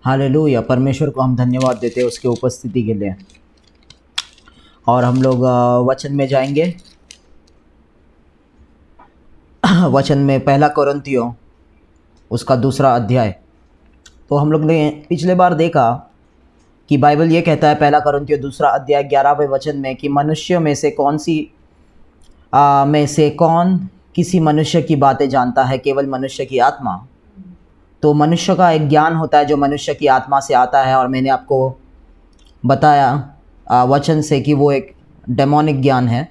Hallelujah. परमेश्वर को हम धन्यवाद देते हैं उसके उपस्थिति के लिए। और हम लोग वचन में जाएंगे। वचन में पहला कोरिन्थियों उसका 2 अध्याय। तो हम लोग ने पिछले बार देखा कि बाइबल ये कहता है पहला कोरिन्थियों 2 अध्याय 11वें वचन में कि मनुष्यों में से कौन किसी मनुष्य की बातें जानता है, केवल मनुष्य की आत्मा। तो मनुष्य का एक ज्ञान होता है जो मनुष्य की आत्मा से आता है, और मैंने आपको बताया वचन से कि वो एक डेमोनिक ज्ञान है।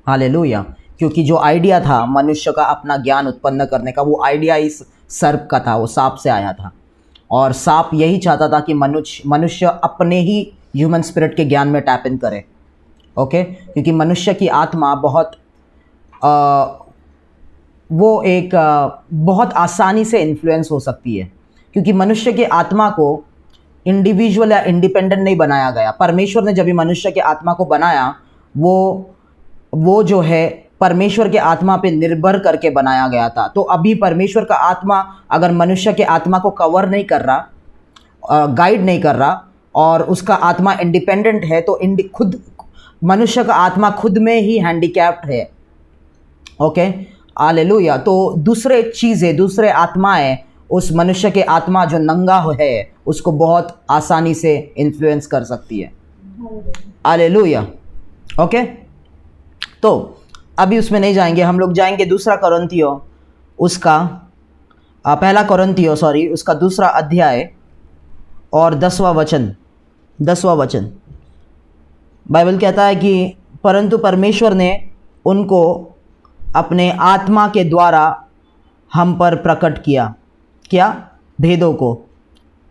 हालेलुया। क्योंकि जो आइडिया था मनुष्य का अपना ज्ञान उत्पन्न करने का, वो आइडिया इस सर्प का था, वो सांप से आया था। और सांप यही चाहता था कि मनुष्य अपने ही ह्यूमन स्पिरिट के ज्ञान में टैप इन करे। ओके, क्योंकि मनुष्य की आत्मा बहुत आसानी से इन्फ्लुएंस हो सकती है, क्योंकि मनुष्य की आत्मा को इंडिविजुअल या इंडिपेंडेंट नहीं बनाया गया। परमेश्वर ने जब मनुष्य के आत्मा को बनाया, वो जो है परमेश्वर के आत्मा पे निर्भर करके बनाया गया था। तो अभी परमेश्वर का आत्मा अगर मनुष्य के आत्मा को कवर नहीं कर रहा, गाइड नहीं कर रहा, और उसका आत्मा इंडिपेंडेंट है, तो खुद मनुष्य का आत्मा खुद में ही हैंडीकैप्ड है। Okay, hallelujah. तो दूसरे आत्माएं उस मनुष्य के आत्मा जो नंगा है उसको बहुत आसानी से इन्फ्लुएंस कर सकती है। हालेलुया। ओके, तो अभी उसमें नहीं जाएंगे, हम लोग जाएंगे पहला कोरिन्थियों उसका 2 अध्याय और 10वां वचन। बाइबल कहता है कि परंतु परमेश्वर ने उनको अपने आत्मा के द्वारा हम पर प्रकट किया। क्या? भेदों को,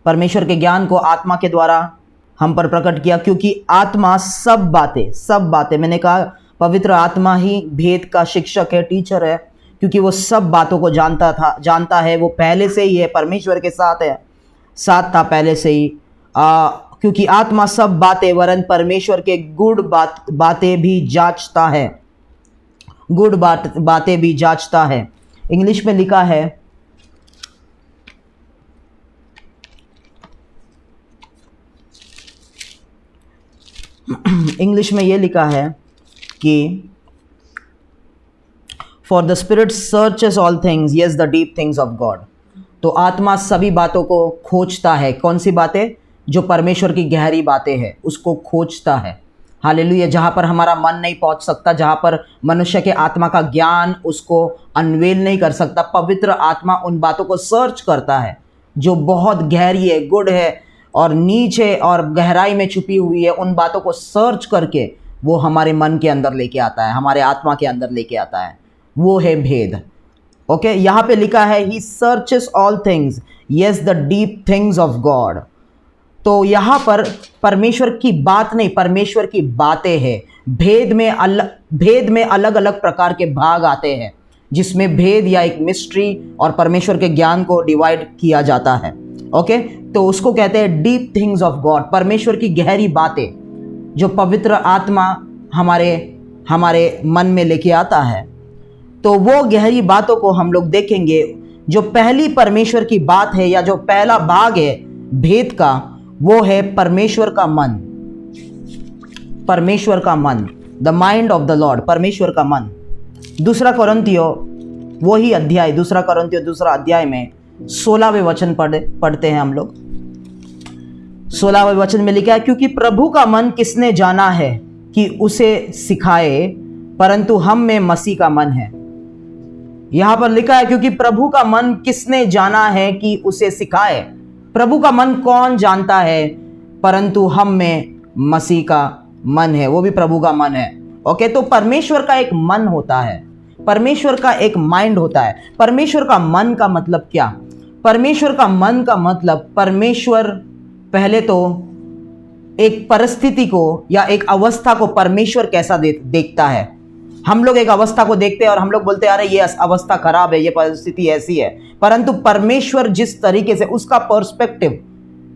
परमेश्वर के ज्ञान को आत्मा के द्वारा हम पर प्रकट किया, क्योंकि आत्मा सब बातें मैंने कहा पवित्र आत्मा ही भेद का शिक्षक है, टीचर है, क्योंकि वो सब बातों को जानता है। वो पहले से ही है, परमेश्वर के साथ था पहले से ही। क्योंकि आत्मा सब बातें वरन परमेश्वर के बातें भी जांचता है, बातें भी जांचता है। इंग्लिश में लिखा है, इंग्लिश में ये लिखा है कि for the spirit searches all things, yes the deep things of God. तो आत्मा सभी बातों को खोजता है। कौन सी बातें? जो परमेश्वर की गहरी बातें हैं उसको खोजता है। हालेलुया। जहाँ पर हमारा मन नहीं पहुँच सकता, जहाँ पर मनुष्य के आत्मा का ज्ञान उसको अनवेल नहीं कर सकता, पवित्र आत्मा उन बातों को सर्च करता है जो बहुत गहरी है, गुड है, और नीचे और गहराई में छुपी हुई है। उन बातों को सर्च करके वो हमारे मन के अंदर लेके आता है, हमारे आत्मा के अंदर लेके आता है। वो है भेद। ओके, यहाँ पे लिखा है ही searches all things, yes the deep things of God. तो यहाँ पर परमेश्वर की बात नहीं, परमेश्वर की बातें हैं। भेद में अलग अलग प्रकार के भाग आते हैं, जिसमें भेद या एक मिस्ट्री और परमेश्वर के ज्ञान को डिवाइड किया जाता है। ओके, तो उसको कहते हैं डीप थिंग्स ऑफ गॉड, परमेश्वर की गहरी बातें जो पवित्र आत्मा हमारे मन में लेके आता है। तो वो गहरी बातों को हम लोग देखेंगे। जो पहली परमेश्वर की बात है, या जो पहला भाग है भेद का, वो है परमेश्वर का मन, the mind of the Lord, परमेश्वर का मन। 2 कोरिन्थियों वही अध्याय, 2 कोरिन्थियों 2 अध्याय में 16वें वचन पढ़ते हैं हम लोग। 16वें वचन में लिखा है, क्योंकि प्रभु का मन किसने जाना है कि उसे सिखाए, परंतु हम में मसीह का मन है। यहां पर लिखा है क्योंकि प्रभु का मन किसने जाना है कि उसे सिखाए। प्रभु का मन कौन जानता है? परंतु हम में मसीह का मन है, वो भी प्रभु का मन है। ओके, तो परमेश्वर का एक मन होता है, परमेश्वर का एक माइंड होता है। परमेश्वर का मन का मतलब क्या? परमेश्वर का मन का मतलब, परमेश्वर पहले तो एक परिस्थिति को या एक अवस्था को परमेश्वर कैसा देखता है। हम लोग एक अवस्था को देखते हैं और हम लोग बोलते हैं अरे ये अवस्था खराब है, ये परिस्थिति ऐसी है। परंतु परमेश्वर जिस तरीके से, उसका पर्सपेक्टिव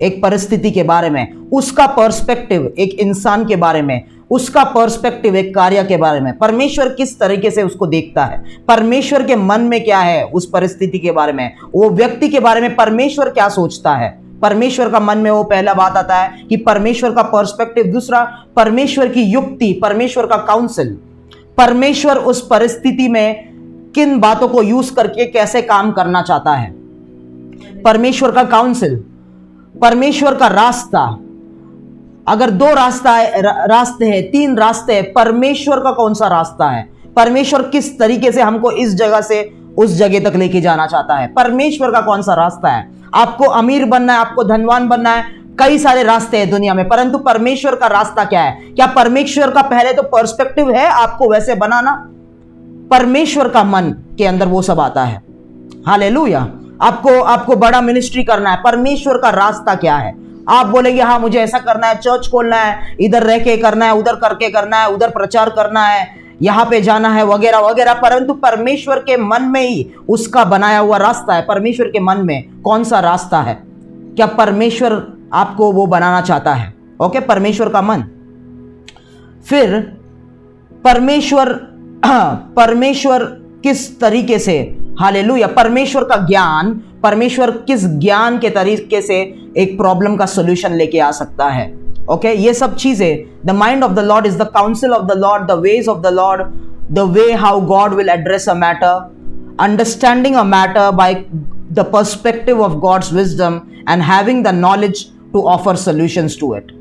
एक परिस्थिति के बारे में, उसका पर्सपेक्टिव एक इंसान के बारे में, उसका पर्सपेक्टिव एक कार्य के बारे में, परमेश्वर किस तरीके से उसको देखता है, परमेश्वर के मन में क्या है उस परिस्थिति के बारे में, वो व्यक्ति के बारे में परमेश्वर क्या सोचता है, परमेश्वर का मन में वो पहला बात आता है कि परमेश्वर का पर्सपेक्टिव, दूसरा परमेश्वर की युक्ति, परमेश्वर का काउंसिल, परमेश्वर उस परिस्थिति में किन बातों को यूज करके कैसे काम करना चाहता है, परमेश्वर का काउंसिल, परमेश्वर का रास्ता। अगर दो रास्ते हैं, तीन रास्ते हैं, परमेश्वर का कौन सा रास्ता है, परमेश्वर किस तरीके से हमको इस जगह से उस जगह तक लेके जाना चाहता है, परमेश्वर का कौन सा रास्ता है। आपको अमीर बनना है, आपको धनवान बनना है, कई सारे रास्ते हैं दुनिया में, परंतु परमेश्वर का रास्ता क्या है? क्या परमेश्वर का पहले तो पर्सपेक्टिव है आपको वैसे बनाना? परमेश्वर का मन के अंदर वो सब आता है। हालेलुया। आपको बड़ा मिनिस्ट्री करना है, परमेश्वर का रास्ता क्या है? आप बोलेंगे हाँ मुझे ऐसा करना है, चर्च खोलना है, इधर रह के करना है, उधर करके करना है, उधर प्रचार करना है, यहां पे जाना है, वगैरह वगैरह, परंतु परमेश्वर के मन में ही उसका बनाया हुआ रास्ता है। परमेश्वर के मन में कौन सा रास्ता है? क्या परमेश्वर आपको वो बनाना चाहता है? ओके, परमेश्वर का मन। फिर परमेश्वर किस तरीके से, हालेलुया, परमेश्वर का ज्ञान, परमेश्वर किस ज्ञान के तरीके से एक प्रॉब्लम का सॉल्यूशन लेके आ सकता है। ओके, ये सब चीजें, the mind of the lord is the council of the lord, the ways of the lord, the way how God will address a matter, understanding a matter by the perspective of God's wisdom and having the knowledge to offer solutions to it.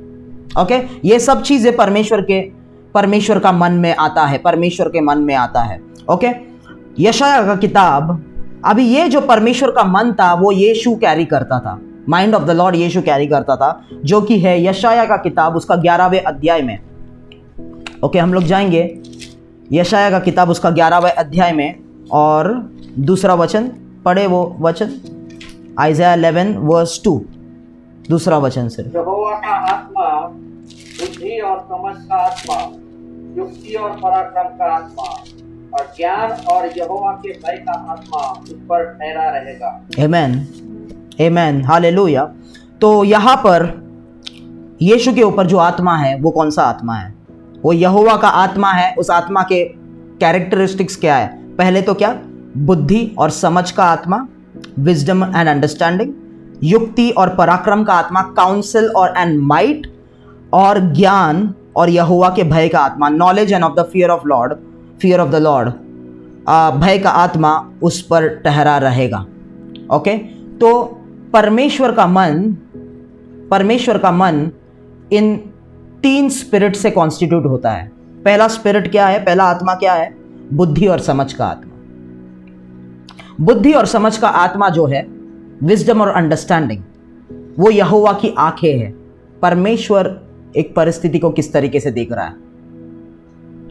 Okay, ये सब चीजें परमेश्वर का मन में आता है, परमेश्वर के मन में आता है। ओके, यशाया का किताब, अभी ये जो परमेश्वर का मन था वो यीशु कैरी करता था, mind of the lord Yeshu carry करता था, जो कि है यशाया का किताब उसका 11वें अध्याय में। ओके, हम लोग जाएंगे यशाया का किताब उसका 11वें अध्याय में और दूसरा वचन पढ़े, वो वचन आइज़ाया 11 वर्स 2, दूसरा वचन सिर्फ। यहोवा का आत्मा बुद्धि और समझ का आत्मा, युक्ति और पराक्रम का आत्मा और ज्ञान और यहोवा के भय का आत्मा उस पर ठहरा रहेगा। आमेन, आमेन, हालेलुया। तो यहाँ पर यीशु के ऊपर जो आत्मा है वो कौन सा आत्मा है? वो यहोवा का आत्मा है। उस आत्मा के कैरेक्टरिस्टिक्स क्या है? पहले तो क्या? बुद्धि और समझ का आत्मा, विजडम एंड अंडरस्टैंडिंग, युक्ति और पराक्रम का आत्मा, काउंसिल और एंड माइट, और ज्ञान और यहोवा के भय का आत्मा, knowledge end of the fear of the Lord, भय का आत्मा उस पर ठहरा रहेगा। ओके, तो परमेश्वर का मन इन 3 स्पिरिट से कॉन्स्टिट्यूट होता है। पहला स्पिरिट क्या है? पहला आत्मा क्या है? बुद्धि और समझ का आत्मा। बुद्धि और समझ का आत्मा जो है, विजडम और अंडरस्टैंडिंग, वो यहोवा की आंखें हैं। परमेश्वर एक परिस्थिति को किस तरीके से देख रहा है।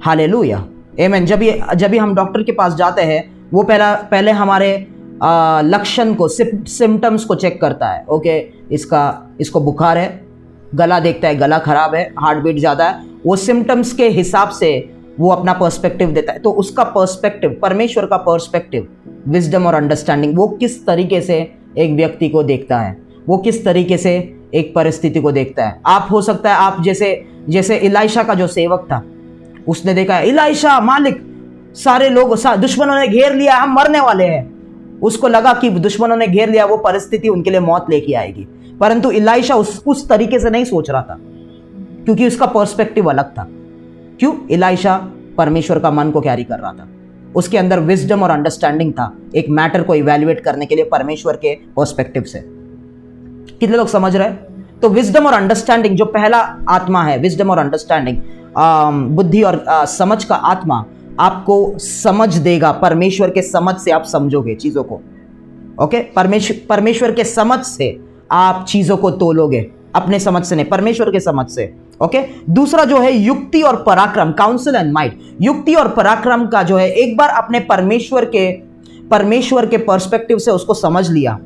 हालेलुया, आमेन। जब भी हम डॉक्टर के पास जाते हैं, वो पहले हमारे लक्षण को, सिम्टम्स को चेक करता है। ओके, इसको बुखार है, गला देखता है, गला खराब है, हार्ट बीट ज़्यादा है, वो सिम्टम्स के हिसाब से वो अपना पर्सपेक्टिव देता है। तो उसका पर्सपेक्टिव, परमेश्वर का पर्सपेक्टिव, विजडम और अंडरस्टैंडिंग, वो किस तरीके से एक व्यक्ति को देखता है, वो किस तरीके से एक परिस्थिति को देखता है। आप हो सकता है आप जैसे इलाइशा का जो सेवक था, उसने देखा है इलाइशा, मालिक सारे लोग, दुश्मनों ने घेर लिया, हम मरने वाले हैं। उसको लगा कि दुश्मनों ने घेर लिया, वो परिस्थिति उनके लिए मौत लेके आएगी, परंतु इलाइशा उस तरीके से नहीं सोच रहा था, क्योंकि उसका पर्सपेक्टिव अलग था। क्यों? इलाइशा परमेश्वर का मन को कैरी कर रहा था, उसके अंदर विजडम और अंडरस्टैंडिंग था, एक मैटर को इवैल्यूएट करने के लिए परमेश्वर के पर्सपेक्टिव से। कितने लोग समझ रहे हैं? तो विजडम और अंडरस्टैंडिंग जो पहला आत्मा है, विजडम और अंडरस्टैंडिंग, बुद्धि और समझ का आत्मा आपको समझ देगा। परमेश्वर के समझ से आप समझोगे चीजों को। ओके, परमेश्वर के समझ से आप चीजों को तोलोगे, अपने समझ से नहीं, परमेश्वर के समझ से। ओके, दूसरा जो है युक्ति और पराक्रम, काउंसिल एंड माइट। युक्ति और पराक्रम का जो है, एक बार अपने परमेश्वर के पर्सपेक्टिव से उसको समझ लिया,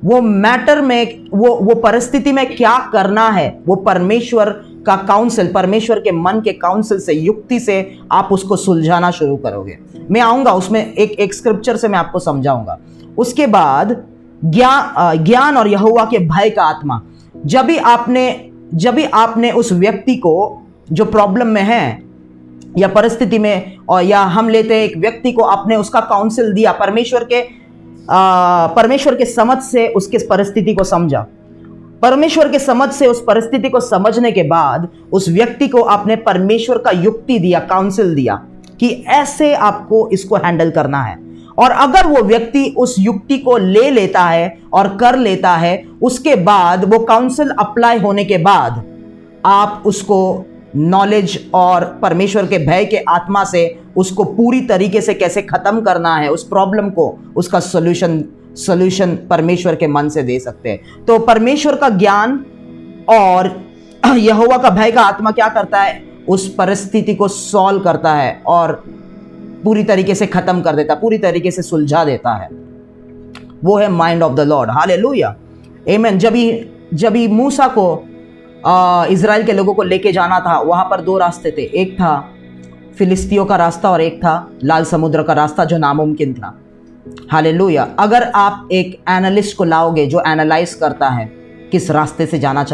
वो मैटर में, वो परिस्थिति में क्या करना है, वो परमेश्वर का काउंसिल, परमेश्वर के मन के काउंसिल से, युक्ति से आप उसको सुलझाना शुरू करोगे। मैं आऊंगा उसमें, एक स्क्रिप्चर से मैं आपको समझाऊंगा। उसके बाद ज्ञान और यहोवा के भय का आत्मा। जब भी आपने उस व्यक्ति को जो प्रॉब्लम में है या परिस्थिति में, और या हम लेते हैं एक व्यक्ति को, आपने उसका काउंसिल दिया, परमेश्वर के समझ से उसके परिस्थिति को समझा, परमेश्वर के समझ से उस परिस्थिति को समझने के बाद उस व्यक्ति को आपने परमेश्वर का युक्ति दिया, काउंसिल दिया कि ऐसे आपको इसको हैंडल करना है। और अगर वो व्यक्ति उस युक्ति को ले लेता है और कर लेता है, उसके बाद वो काउंसिल अप्लाई होने के बाद आप उसको नॉलेज और परमेश्वर के भय के आत्मा से उसको पूरी तरीके से कैसे खत्म करना है, उस प्रॉब्लम को, उसका सॉल्यूशन परमेश्वर के मन से दे सकते हैं। तो परमेश्वर का ज्ञान और यहोवा का भय का आत्मा क्या करता है, उस परिस्थिति को सॉल्व करता है और पूरी तरीके से खत्म कर देता, पूरी तरीके से सुलझा देता है। वो है mind of the Lord. Hallelujah, आमीन। जब ही मूसा को इज़राइल के लोगों को लेके जाना था, वहां पर दो रास्ते थे, एक था फिलिस्तियों का रास्ता और एक था लाल समुद्र का रास्ता, जो नामुमकिन था। हालेलुया। अगर आप एक एनालिस्ट को लाओगे जो एनालाइज करता है किस रास्ते से जाना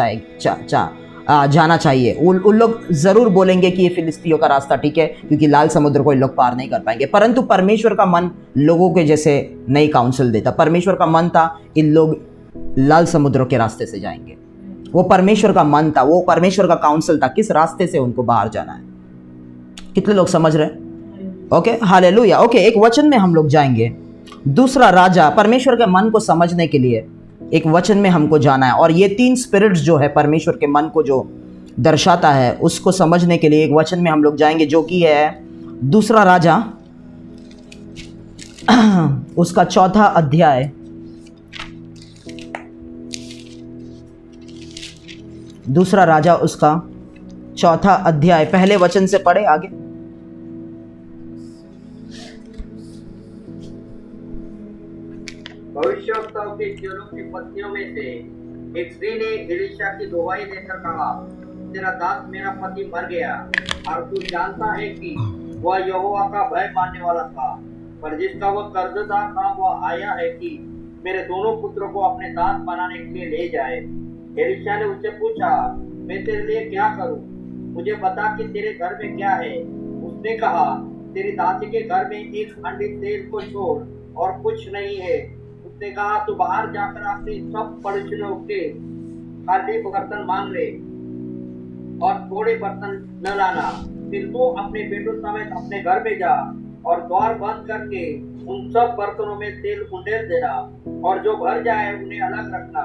चाहिए, उन लोग ज़रूर बोलेंगे कि ये फिलिस्तियों का रास्ता ठीक है, क्योंकि लाल समुद्र को इन लोग पार नहीं कर पाएंगे। परंतु परमेश्वर का मन लोगों के जैसे नई काउंसिल देता। परमेश्वर का मन था इन लोग लाल समुद्र के रास्ते से जाएंगे। वो परमेश्वर का मन था, वो परमेश्वर का काउंसिल था, किस रास्ते से उनको बाहर जाना है। कितने लोग समझ रहे हैं? Okay, hallelujah. ओके, एक वचन में हम लोग जाएंगे, दूसरा राजा। परमेश्वर के मन को समझने के लिए एक वचन में हमको जाना है, और ये 3 स्पिरिट्स जो है परमेश्वर के मन को जो दर्शाता है, उसको समझने के लिए एक वचन में हम लोग जाएंगे, जो कि है दूसरा राजा उसका 4था अध्याय, दूसरा राजा उसका 4था अध्याय, पहले वचन से पढ़े आगे। भविष्यवक्ताओं के चेलों की पत्नियों में से एक स्त्री ने एलीशा की दुहाई देकर कहा, तेरा दास मेरा पति मर गया, और तू जानता है कि वह यहोवा का भय मानने वाला था, पर जिसका वह कर्जदार था वह आया है कि मेरे दोनों पुत्रों को अपने दास बनाने के लिए ले जाए। एलीशा ने उससे पूछा, मैं तेरे लिए क्या करूं? मुझे बता कि तेरे घर में क्या है। उसने कहा, तेरी दासी के घर में एक हांडी तेल को छोड़ और कुछ नहीं है। उसने कहा, तू बाहर जाकर अपने सब पड़ोसियों के खाली बर्तन मांग ले और थोड़े बर्तन न लाना। फिर तू अपने बेटों समेत अपने घर में जा और द्वार बंद करके उन सब बर्तनों में तेल उंडेल देना, और जो भर जाए उन्हें अलग रखना।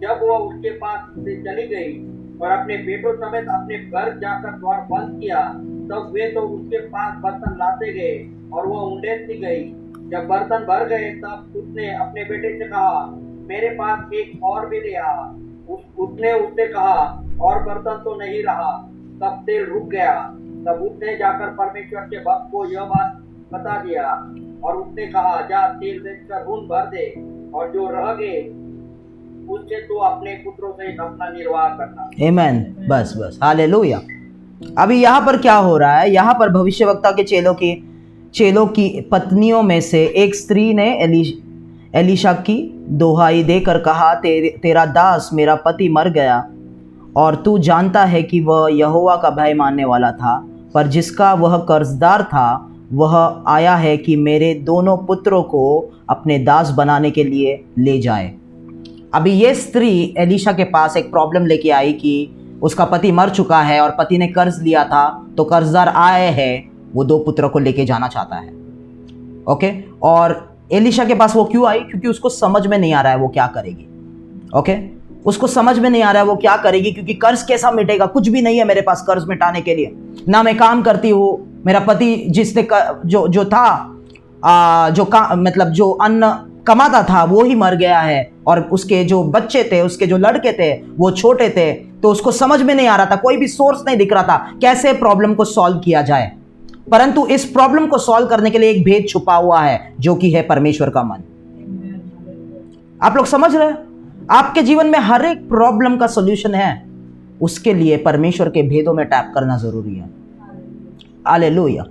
जब वह उसके पास से चली गई और अपने बेटों समेत अपने घर जाकर द्वार बंद किया, तब वे तो उसके पास बर्तन लाते गए और वह उंडेलती गई। जब बर्तन भर गए तब उसने अपने बेटे से कहा, मेरे पास एक और भी ले आ। उसने उससे कहा, और बर्तन तो नहीं रहा। तब तेल रुक गया। तब उसने जाकर परमेश्वर के भक्त को यह बात बता दिया, और उसने कहा, जा तेल बेचकर ऊन भर दे, और जो रह गए उससे तू अपने पुत्रों से अपना निर्वाह करना। आमीन। बस हालेलुया। अभी यहाँ पर क्या हो रहा है? यहाँ पर भविष्यवक्ता के चेलों की पत्नियों में से एक स्त्री ने एलीशा की दोहाई देकर कहा, तेरा दास मेरा पति मर गया, और तू जानता है कि वह यहोवा का भय मानने वाला था, पर जिसका वह कर्जदार था वह आया है कि मेरे दोनों पुत्रों को अपने दास बनाने के लिए ले जाए। अभी ये स्त्री एलीशा के पास एक प्रॉब्लम लेके आई कि उसका पति मर चुका है और पति ने कर्ज लिया था, तो कर्जदार आए हैं, वो 2 पुत्रों को लेके जाना चाहता है। ओके, और एलीशा के पास वो क्यों आई? क्योंकि उसको समझ में नहीं आ रहा है वो क्या करेगी। ओके, उसको समझ में नहीं आ रहा है वो क्या करेगी, क्योंकि कर्ज कैसा मिटेगा? कुछ भी नहीं है मेरे पास कर्ज मिटाने के लिए, ना मैं काम करती हूँ। मेरा पति जिसने जो था मतलब जो अन्न कमाता था वो ही मर गया है, और उसके जो बच्चे थे, उसके जो लड़के थे वो छोटे थे, तो उसको समझ में नहीं आ रहा था, कोई भी सोर्स नहीं दिख रहा था कैसे प्रॉब्लम को सॉल्व किया जाए। परंतु इस प्रॉब्लम को सॉल्व करने के लिए एक भेद छुपा हुआ है, जो कि है परमेश्वर का मन। आप लोग समझ रहे हैं? आपके जीवन में हर एक प्रॉब्लम का सॉल्यूशन है, उसके लिए परमेश्वर के भेदों में टैप करना जरूरी है। हालेलुया।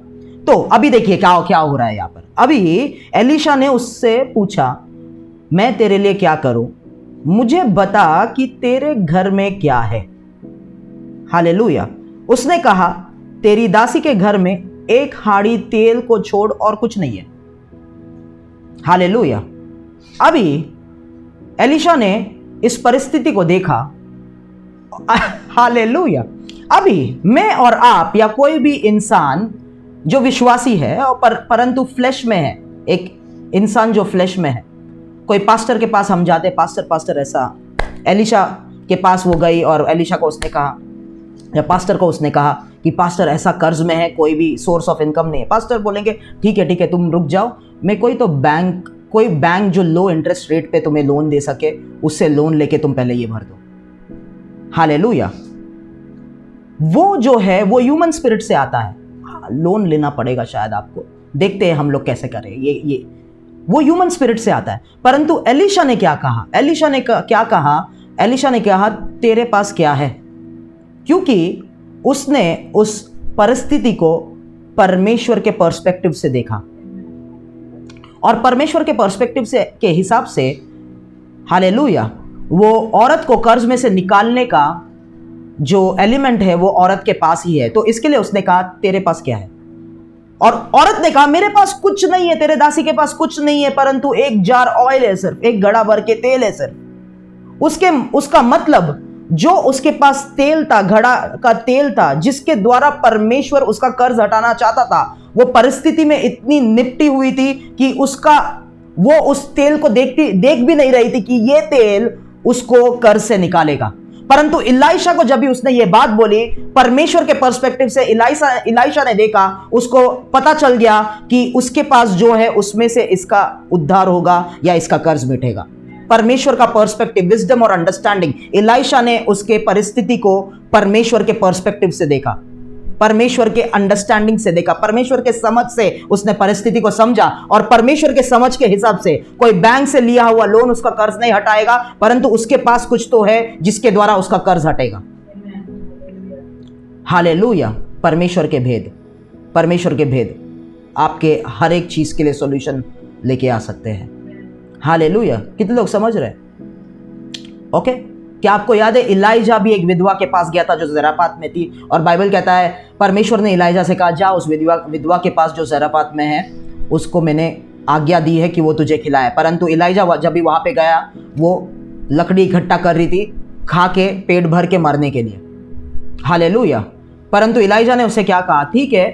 तो अभी देखिए क्या हो रहा है यहाँ पर। अभी एलीशा ने उससे पूछा, मैं तेरे लिए क्या करूं? मुझे बता कि तेरे घर में क्या है। हालेलुया। उसने कहा, तेरी दासी के घर में एक हाड़ी तेल को छोड़ और कुछ नहीं है। हालेलुया। अभी एलीशा ने इस परिस्थिति को देखा, हालेलुया, अभी मैं और आप या कोई भी इंसान जो विश्वासी है परंतु फ्लैश में है, एक इंसान जो फ्लैश में है, कोई पास्टर के पास हम जाते, पास्टर ऐसा, एलिशा के पास वो गई और एलिशा को उसने कहा या पास्टर को उसने कहा कि पास्टर ऐसा कर्ज में है, कोई भी सोर्स ऑफ इनकम नहीं है। पास्टर बोलेंगे ठीक है तुम रुक जाओ, मैं कोई बैंक जो लो इंटरेस्ट रेट पे तुम्हें लोन दे सके उससे लोन लेके तुम पहले ये भर दो। हालेलुया। वो जो है वो ह्यूमन स्पिरिट से आता है। लोन लेना पड़ेगा शायद आपको, देखते हैं हम लोग कैसे करें, ये वो ह्यूमन स्पिरिट से आता है। परंतु एलिशा ने क्या कहा? एलिशा ने कहा तेरे पास क्या है? क्योंकि उसने उस परिस्थिति को परमेश्वर के पर्सपेक्टिव से देखा और परमेश्वर के पर्सपेक्टिव से के हिसाब से, हालेलुया, वो औरत को कर्ज में से निकालने का जो एलिमेंट है वो औरत के पास ही है। तो इसके लिए उसने कहा तेरे पास क्या है? और औरत ने कहा मेरे पास कुछ नहीं है, तेरे दासी के पास कुछ नहीं है, परंतु एक जार ऑयल है, सिर्फ एक घड़ा भर के तेल है सिर्फ। उसका मतलब जो उसके पास तेल था, घड़ा का तेल था, जिसके द्वारा परमेश्वर उसका कर्ज हटाना चाहता था, वो परिस्थिति में इतनी निपटी हुई थी कि वो उस तेल को देख भी नहीं रही थी कि ये तेल उसको कर्ज से निकालेगा। परंतु इलाइशा को जब भी उसने ये बात बोली, परमेश्वर के पर्सपेक्टिव से इलाइशा ने देखा, उसको पता चल गया कि उसके पास जो है उसमें से इसका उद्धार होगा या इसका कर्ज मिटेगा। परमेश्वर का पर्सपेक्टिव, विजडम और अंडरस्टैंडिंग, इलाइशा ने उसके परिस्थिति को परमेश्वर के पर्सपेक्टिव से देखा, परमेश्वर के अंडरस्टैंडिंग से देखा, परमेश्वर के समझ से उसने परिस्थिति को समझा। और परमेश्वर के समझ के हिसाब से कोई बैंक से लिया हुआ लोन उसका कर्ज नहीं हटाएगा, परंतु उसके पास कुछ तो है जिसके द्वारा उसका कर्ज हटेगा। हालेलुया। परमेश्वर के भेद आपके हर एक चीज के लिए सॉल्यूशन लेके आ सकते हैं। हालेलुया। कितने लोग समझ रहे हैं? ओके। क्या आपको याद है इलाइजा भी एक विधवा के पास गया था जो ज़रापात में थी, और बाइबल कहता है परमेश्वर ने इलाइजा से कहा जा उस विधवा के पास जो ज़रापात में है, उसको मैंने आज्ञा दी है कि वो तुझे खिलाए। परंतु इलाइजा जब भी वहाँ पे गया, वो लकड़ी इकट्ठा कर रही थी खा के पेट भर के मरने के लिए। हालेलुया। परंतु इलाइजा ने उसे क्या कहा? ठीक है,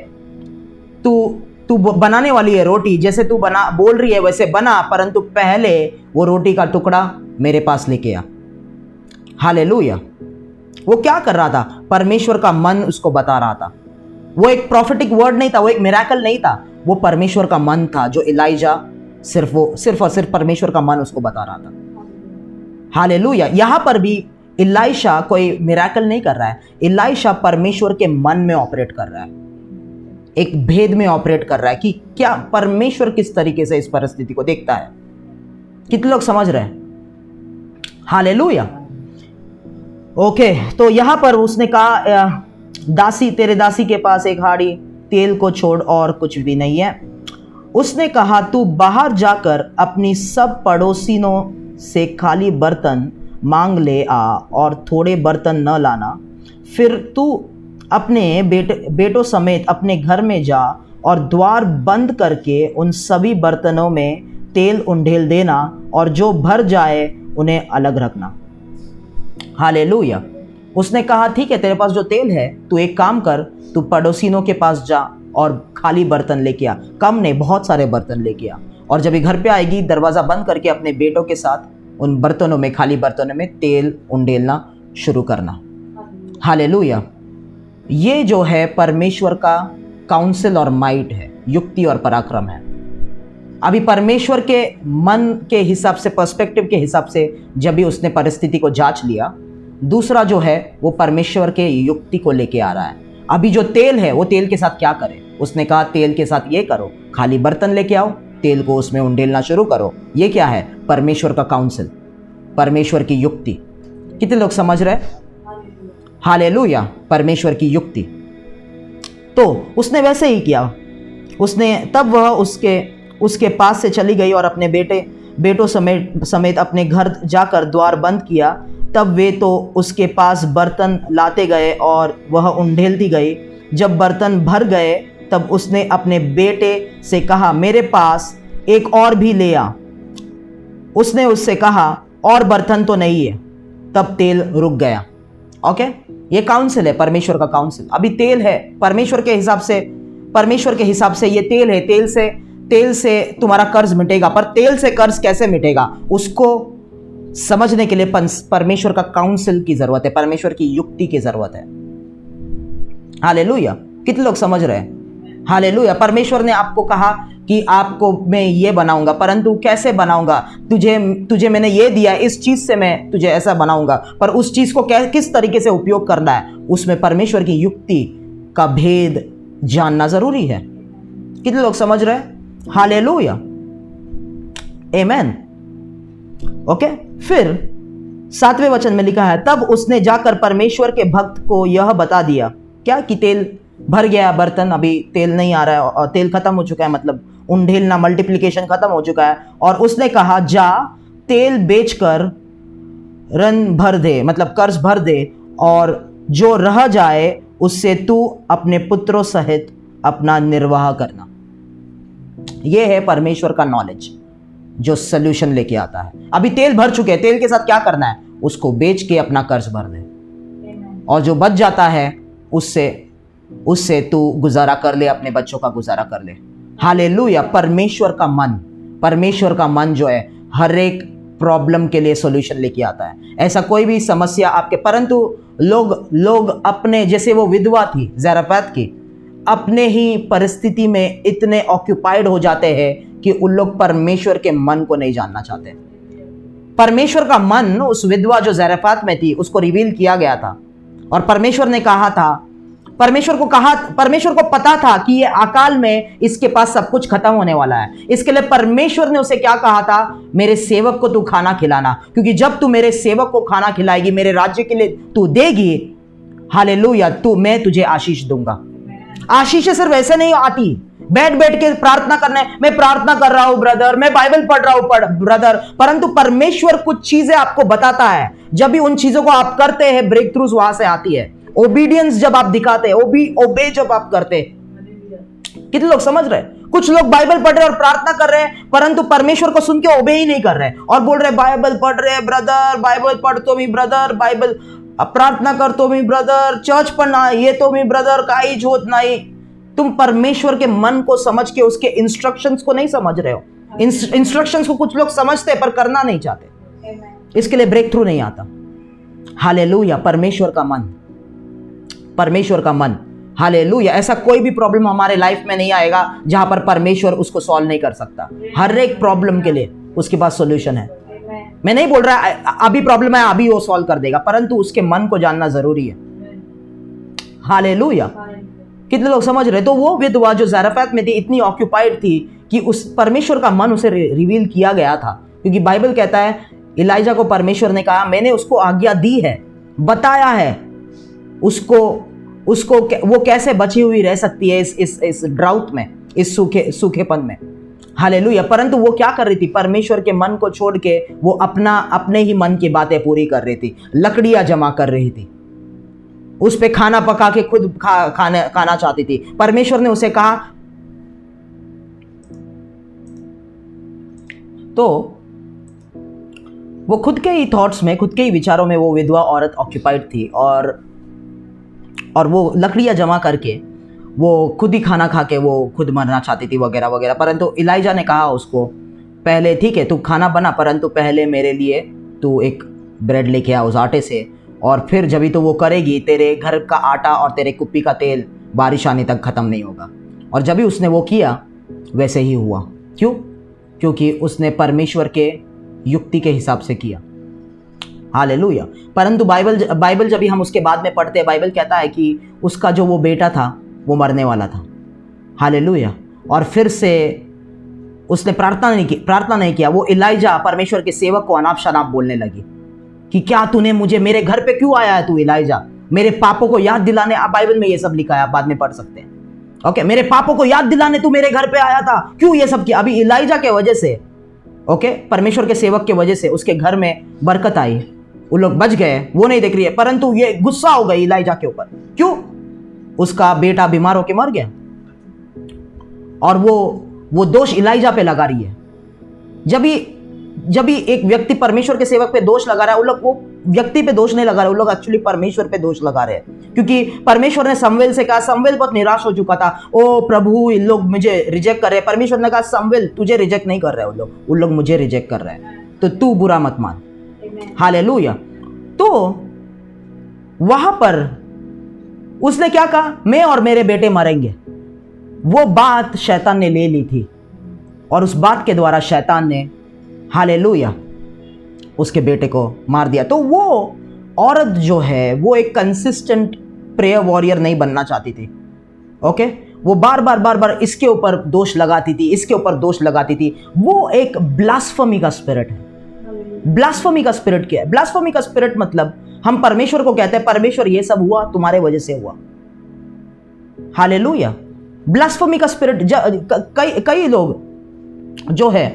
तू बनाने वाली है रोटी, जैसे तू बोल रही है वैसे बना, परंतु पहले वो रोटी का टुकड़ा मेरे पास लेके आ। हालेलुया। वो क्या कर रहा था? परमेश्वर का मन उसको बता रहा था। वो एक प्रॉफिटिक वर्ड नहीं था, वो एक मिरेकल नहीं था, वो परमेश्वर का मन था जो इलाइजा सिर्फ और सिर्फ परमेश्वर का मन उसको बता रहा था। हालेलुया। यहां पर भी इलाइशा कोई मिरेकल नहीं कर रहा है, इलाइशा परमेश्वर के मन में ऑपरेट कर रहा है, एक भेद में ऑपरेट कर रहा है कि क्या परमेश्वर किस तरीके से इस परिस्थिति को देखता है। कितने लोग समझ रहे हैं? हालेलुया। ओके, तो यहां पर उसने कहा तेरे दासी के पास एक हाड़ी तेल को छोड़ और कुछ भी नहीं है। उसने कहा तू बाहर जाकर अपनी सब पड़ोसिनों से खाली बर्तन मांग ले आ और थोड़े बर्तन न लाना, फिर तू अपने बेटों समेत अपने घर में जा और द्वार बंद करके उन सभी बर्तनों में तेल उंडेल देना और जो भर जाए उन्हें अलग रखना। हालेलुया। उसने कहा ठीक है, तेरे पास जो तेल है, तू एक काम कर, तू पड़ोसिनों के पास जा और खाली बर्तन लेके आ, कम नहीं बहुत सारे बर्तन लेके आ, और जब ये घर पे आएगी दरवाज़ा बंद करके अपने बेटों के साथ उन बर्तनों में, खाली बर्तनों में तेल उंडेलना शुरू करना। हालेलुया। ये जो है परमेश्वर का काउंसिल और माइट है, युक्ति और पराक्रम है। अभी परमेश्वर के मन के हिसाब से, पर्सपेक्टिव के हिसाब से जब भी उसने परिस्थिति को जांच लिया, दूसरा जो है वो परमेश्वर के युक्ति को लेके आ रहा है। अभी जो तेल है वो तेल के साथ क्या करे? उसने कहा तेल के साथ ये करो, खाली बर्तन लेके आओ, तेल को उसमें उंडेलना शुरू करो। ये क्या है? परमेश्वर का काउंसिल, परमेश्वर की युक्ति। कितने लोग समझ रहे? हालेलुया। परमेश्वर की युक्ति। तो उसने वैसे ही किया। तब वह उसके पास से चली गई और अपने बेटों समेत अपने घर जाकर द्वार बंद किया। तब वे तो उसके पास बर्तन लाते गए और वह उंडेलती गई। जब बर्तन भर गए तब उसने अपने बेटे से कहा मेरे पास एक और भी ले आ। उसने उससे कहा और बर्तन तो नहीं है, तब तेल रुक गया। ओके, ये काउंसिल है, परमेश्वर का काउंसिल। अभी तेल है परमेश्वर के हिसाब से ये तेल है। तेल से तुम्हारा कर्ज मिटेगा, पर तेल से कर्ज कैसे मिटेगा उसको समझने के लिए परमेश्वर का काउंसिल की जरूरत है, परमेश्वर की युक्ति की जरूरत है। हालेलुया, कितने लोग समझ रहे हैं? हालेलुया। परमेश्वर ने आपको कहा कि आपको मैं ये बनाऊंगा, परंतु कैसे बनाऊंगा? तुझे मैंने ये दिया, इस चीज से मैं तुझे ऐसा बनाऊंगा, पर उस चीज को किस तरीके से उपयोग करना है, उसमें परमेश्वर की युक्ति का भेद जानना जरूरी है। कितने लोग समझ रहे हैं? हालेलुया, आमेन। ओके, फिर 7वें वचन में लिखा है, तब उसने जाकर परमेश्वर के भक्त को यह बता दिया, क्या कि तेल भर गया बर्तन, अभी तेल नहीं आ रहा है और तेल खत्म हो चुका है, मतलब उंडेलना मल्टीप्लिकेशन खत्म हो चुका है। और उसने कहा, जा तेल बेचकर ऋण भर दे, मतलब कर्ज भर दे, और जो रह जाए उससे तू अपने पुत्रों सहित अपना निर्वाह करना। यह है परमेश्वर का नॉलेज जो सल्यूशन लेके आता है। अभी तेल भर चुके हैं, तेल के साथ क्या करना है? उसको बेच के अपना कर्ज भर दे, और जो बच जाता है उससे तू गुजारा कर ले, अपने बच्चों का गुजारा कर ले। हालेलुया। परमेश्वर का मन जो है हर एक प्रॉब्लम के लिए सॉल्यूशन लेके आता है। ऐसा कोई भी समस्या आपके, परंतु लोग अपने, जैसे वो विधवा थी ज़ेरफ़ात की, अपने ही परिस्थिति में इतने ऑक्यूपाइड हो जाते हैं कि उन लोग परमेश्वर के मन को नहीं जानना चाहते। परमेश्वर का मन उस विधवा जो ज़ेरफ़ात में थी उसको रिवील किया गया था, और परमेश्वर को पता था कि ये अकाल में इसके पास सब कुछ खत्म होने वाला है। इसके लिए परमेश्वर ने उसे क्या कहा था? मेरे सेवक को तू खाना खिलाना, क्योंकि जब तू मेरे सेवक को खाना खिलाएगी, मेरे राज्य के लिए तू देगी, हालेलुया, मैं तुझे आशीष दूंगा। आशीष सिर्फ ऐसे नहीं आती बैठ के प्रार्थना करने, मैं प्रार्थना कर रहा हूं ब्रदर, मैं बाइबल पढ़ रहा हूं ब्रदर, परंतु परमेश्वर कुछ चीजें आपको बताता है। जब भी उन चीजों को आप करते हैं, ब्रेक थ्रूज वहां से आती है। ओबीडियंस जब आप दिखाते हैं, ओबे जब आप करते हैं। कितने लोग समझ रहे हैं? कुछ लोग बाइबल पढ़ रहे हैं और प्रार्थना कर रहे हैं, परंतु परमेश्वर को सुन के ओबे ही नहीं कर रहे हैं, और बोल रहे हैं बाइबल पढ़ रहे हैं ब्रदर, बाइबल पढ़ तो भी ब्रदर, बाइबल प्रार्थना कर तो भी ब्रदर, चर्च पढ़ना ये तो भी ब्रदर, काई जोत नहीं। तुम परमेश्वर के मन को समझ के उसके इंस्ट्रक्शंस को नहीं समझ रहे हो। इंस्ट्रक्शंस को कुछ लोग समझते हैं पर करना नहीं चाहते, इसके लिए ब्रेक थ्रू नहीं आता। हालेलुया। परमेश्वर का मन, हालेलुया। ऐसा कोई भी प्रॉब्लम हमारे लाइफ में नहीं आएगा जहां पर परमेश्वर उसको सॉल्व नहीं कर सकता। हर एक प्रॉब्लम के लिए उसके पास सॉल्यूशन है। मैं नहीं बोल रहा अभी प्रॉब्लम है अभी वो सॉल्व कर देगा, परंतु उसके मन को जानना जरूरी है। हालेलुया। कितने लोग समझ रहे? तो वो विधवा जो ज़ेरफ़ात में थी, इतनी ऑक्यूपाइड थी कि उस परमेश्वर का मन उसे रिवील किया गया था, क्योंकि बाइबल कहता है इलाइजा को परमेश्वर ने कहा, मैंने उसको आज्ञा दी है, बताया है उसको वो कैसे बची हुई रह सकती है इस ड्राउट में, इस सूखेपन में। हालेलुया। परंतु वो क्या कर रही थी? परमेश्वर के मन को छोड़ के वो अपने ही मन की बातें पूरी कर रही थी, लकड़ियां जमा कर रही थी, उस पे खाना पका के खुद खाना चाहती थी। परमेश्वर ने उसे कहा, तो वो खुद के ही थॉट्स में, खुद के ही विचारों में वो विधवा औरत ऑक्यूपाइड थी, और वो लकड़ियां जमा करके वो खुद ही खाना खा के वो खुद मरना चाहती थी वगैरह वगैरह। परंतु इलाइजा ने कहा उसको, पहले ठीक है तू खाना बना, परंतु पहले मेरे लिए तू एक ब्रेड लेके आ उस आटे से, और फिर जब भी तो वो करेगी, तेरे घर का आटा और तेरे कुप्पी का तेल बारिश आने तक ख़त्म नहीं होगा। और जब भी उसने वो किया वैसे ही हुआ। क्यों? क्योंकि उसने परमेश्वर के युक्ति के हिसाब से किया। हालेलुया। परंतु बाइबल जब भी हम उसके बाद में पढ़ते हैं, बाइबल कहता है कि उसका जो वो बेटा था वो मरने वाला था। हालेलुया। और फिर से उसने प्रार्थना नहीं किया। वो इलाइजा परमेश्वर के सेवक को अनाप शनाप बोलने लगी कि क्या तूने मेरे घर पे क्यों आया है? तू इलाइजा, मेरे पापों को याद दिलाने, आप बाइबल में ये सब लिखा है, आप बाद में पढ़ सकते हैं। ओके, मेरे पापों को याद दिलाने तू मेरे घर पे आया था, क्यों ये सब किया? अभी इलाइजा के वजह से, ओके, परमेश्वर के सेवक के वजह से उसके घर में बरकत आई, वो लोग बच गए, वो नहीं देख रही है, परंतु ये गुस्सा हो गई इलाइजा के ऊपर। क्यों? उसका बेटा बीमार होकर मर गया, और वो दोष इलाइजा पे लगा रही है। जब भी जब भी एक व्यक्ति परमेश्वर के सेवक पे दोष लगा रहा है, वो लोग वो व्यक्ति पे दोष नहीं लगा रहे, वो लोग एक्चुअली परमेश्वर पे दोष लगा रहे हैं। क्योंकि परमेश्वर ने शमूएल से कहा, शमूएल बहुत निराश हो चुका था, ओ प्रभु इन लोग मुझे रिजेक्ट कर रहे हैं। परमेश्वर ने कहा, शमूएल तुझे रिजेक्ट नहीं कर रहे हैं, वो लोग मुझे रिजेक्ट कर रहे हैं, तो तू बुरा मत मान। हालेलुया। तो वहां पर उसने क्या कहा, मैं और मेरे बेटे मरेंगे। वो बात शैतान ने ले ली थी और उस बात के द्वारा शैतान ने, हालेलुया, उसके बेटे को मार दिया। तो वो औरत जो है वो एक कंसिस्टेंट प्रेयर वॉरियर नहीं बनना चाहती थी। ओके, वो बार बार इसके ऊपर दोष लगाती थी, इसके ऊपर दोष लगाती थी। वो एक ब्लास्फेमी का स्पिरिट है। ब्लास्फेमी का स्पिरिट क्या है? ब्लास्फेमी का स्पिरिट मतलब हम परमेश्वर को कहते हैं, परमेश्वर ये सब हुआ तुम्हारे वजह से हुआ। हालेलुया। ब्लास्फेमी का स्पिरिट, कई लोग जो है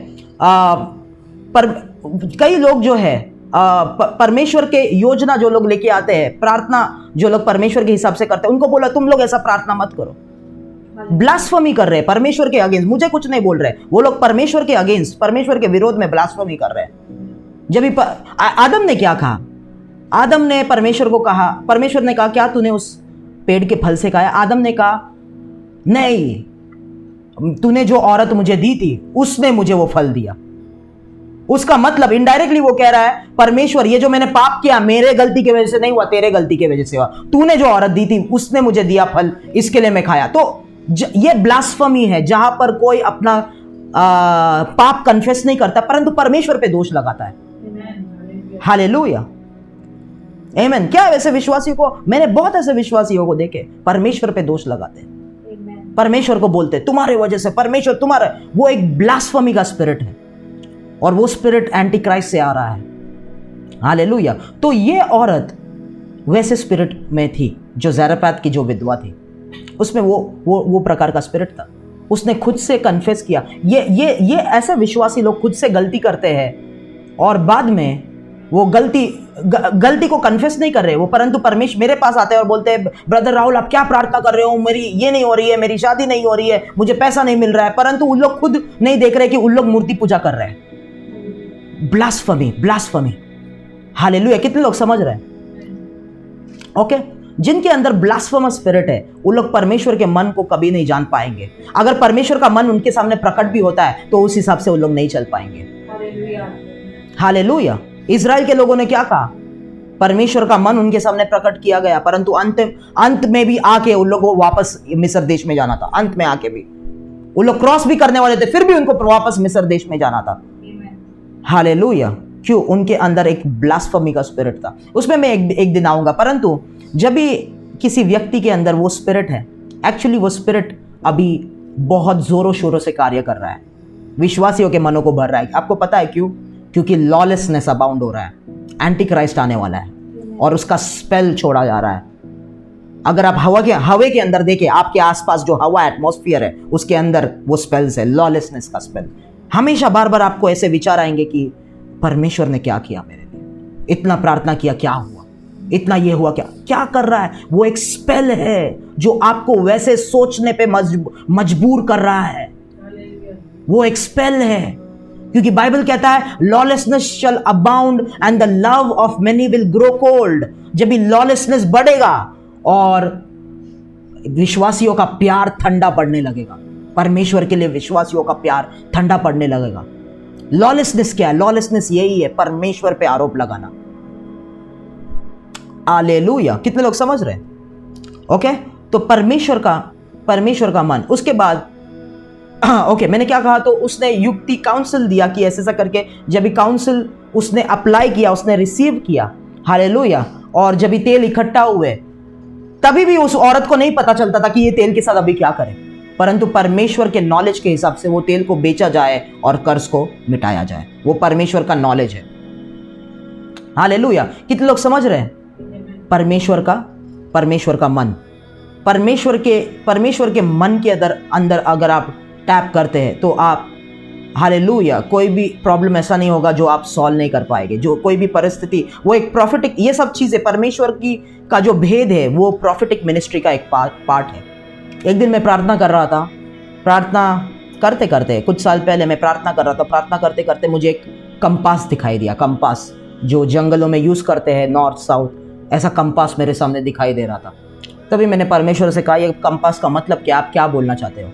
कई लोग जो है परमेश्वर के योजना जो लोग लेके आते हैं, प्रार्थना जो लोग परमेश्वर के हिसाब से करते हैं, उनको बोला तुम लोग ऐसा प्रार्थना मत करो। ब्लास्फेमी कर रहे हैं परमेश्वर के अगेंस्ट। मुझे कुछ नहीं बोल रहे, वो लोग परमेश्वर के अगेंस्ट, परमेश्वर के विरोध में ब्लास्फेमी कर रहे हैं। जब भी आदम ने क्या कहा, आदम ने परमेश्वर को कहा, परमेश्वर ने कहा क्या तूने उस पेड़ के फल से खाया? आदम ने कहा नहीं, तूने जो औरत मुझे दी थी उसने मुझे वो फल दिया। उसका मतलब इनडायरेक्टली वो कह रहा है, परमेश्वर ये जो मैंने पाप किया मेरे गलती की वजह से नहीं हुआ, तेरे गलती की वजह से हुआ। तूने जो औरत दी थी उसने मुझे दिया फल, इसके लिए मैं खाया। तो ये ब्लास्फेमी है, जहां पर कोई अपना पाप कन्फेस नहीं करता परंतु परमेश्वर पे दोष लगाता है। हालेलुया, आमीन। क्या है वैसे विश्वासियों को, मैंने बहुत ऐसे विश्वासियों को देखे परमेश्वर पे दोष लगाते हैं, परमेश्वर को बोलते तुम्हारे वजह से, परमेश्वर तुम्हारा, वो एक ब्लास्फेमी का स्पिरिट है और वो स्पिरिट एंटी क्राइस्ट से आ रहा है। हालेलुया। तो ये औरत वैसे स्पिरिट में थी, जो ज़ेरेपात की जो विधवा थी, उसमें वो प्रकार का स्पिरिट था। उसने खुद से कन्फेस किया। ये ऐसे विश्वासी लोग खुद से गलती करते हैं और बाद में वो गलती को कन्फेस नहीं कर रहे वो, परंतु परमेश्वर मेरे पास आते हैं और बोलते हैं ब्रदर राहुल आप क्या प्रार्थना कर रहे हो, मेरी ये नहीं हो रही है, मेरी शादी नहीं हो रही है, मुझे पैसा नहीं मिल रहा है। परंतु उन लोग खुद नहीं देख रहे कि उन लोग मूर्ति पूजा कर रहे हैं। ब्लास्फेमी। हालेलुया। कितने लोग समझ रहे हैं? ओके, जिनके अंदर ब्लास्फेमस स्पिरिट है वो लोग परमेश्वर के मन को कभी नहीं जान पाएंगे। अगर परमेश्वर का मन उनके सामने प्रकट भी होता है तो उस हिसाब से वो लोग नहीं चल पाएंगे। हालेलुया। इजराइल के लोगों ने क्या कहा, परमेश्वर का मन उनके सामने प्रकट किया गया, परंतु अंत में भी आके उन लोगों को वापस मिस्र देश में जाना था। अंत में आके भी वो लोग क्रॉस भी करने वाले थे, फिर भी उनको वापस मिस्र देश में जाना था। हालेलुया। क्यों? उनके अंदर एक ब्लास्फेमी का स्पिरिट था। उसमें मैं एक दिन आऊंगा। परंतु जब भी किसी व्यक्ति के अंदर वो स्पिरिट है, एक्चुअली वो स्पिरिट अभी बहुत जोरों शोरों से कार्य कर रहा है, विश्वासियों के मनों को भर रहा है। आपको पता है क्यों? क्योंकि लॉलेसनेस अबाउंड हो रहा है, एंटी क्राइस्ट आने वाला है और उसका स्पेल छोड़ा जा रहा है। अगर आप हवा के अंदर देखें, आपके आसपास जो हवा एटमॉस्फेयर है उसके अंदर वो स्पेल्स है, लॉलेसनेस का स्पेल। हमेशा बार बार आपको ऐसे विचार आएंगे कि परमेश्वर ने क्या किया मेरे लिए, इतना प्रार्थना किया क्या हुआ, इतना ये हुआ क्या कर रहा है। वो एक स्पेल है जो आपको वैसे सोचने पे मजबूर कर रहा है। वो एक स्पेल है, क्योंकि बाइबल कहता है lawlessness shall abound and the love of many will grow cold. जब भी लॉलेसनेस बढ़ेगा और विश्वासियों का प्यार ठंडा पड़ने लगेगा, परमेश्वर के लिए विश्वासियों का प्यार ठंडा पड़ने लगेगा। लॉलेसनेस क्या है? लॉलेसनेस यही है, परमेश्वर पे आरोप लगाना। हालेलुया। कितने लोग समझ रहे हैं? ओके, तो परमेश्वर का मन। उसके बाद ओके, मैंने क्या कहा, तो उसने युक्ति काउंसिल दिया कि ऐसा ऐसा करके। जब भी काउंसिल उसने अप्लाई किया, उसने रिसीव किया, हालेलुया, और जब भी तेल इकट्ठा हुए तभी भी उस औरत को नहीं पता चलता था कि ये तेल के साथ अभी क्या करें, परंतु परमेश्वर के नॉलेज के हिसाब से वो तेल को बेचा जाए और कर्ज को मिटाया जाए। वो परमेश्वर का नॉलेज है। हालेलुया। कितने लोग समझ रहे हैं? परमेश्वर का मन, परमेश्वर के मन के अंदर अगर आप टैप करते हैं तो आप, हालेलुया, कोई भी प्रॉब्लम ऐसा नहीं होगा जो आप सॉल्व नहीं कर पाएंगे। जो कोई भी परिस्थिति, वो एक प्रॉफिटिक, ये सब चीज़ें परमेश्वर का जो भेद है वो प्रॉफिटिक मिनिस्ट्री का एक पार्ट है। एक दिन मैं प्रार्थना कर रहा था, प्रार्थना करते करते कुछ साल पहले मैं प्रार्थना कर रहा था, प्रार्थना करते करते मुझे एक कंपास दिखाई दिया, कंपास जो जंगलों में यूज़ करते हैं नॉर्थ साउथ, ऐसा कंपास मेरे सामने दिखाई दे रहा था। तभी मैंने परमेश्वर से कहा ये कंपास का मतलब क्या, आप क्या बोलना चाहते हो?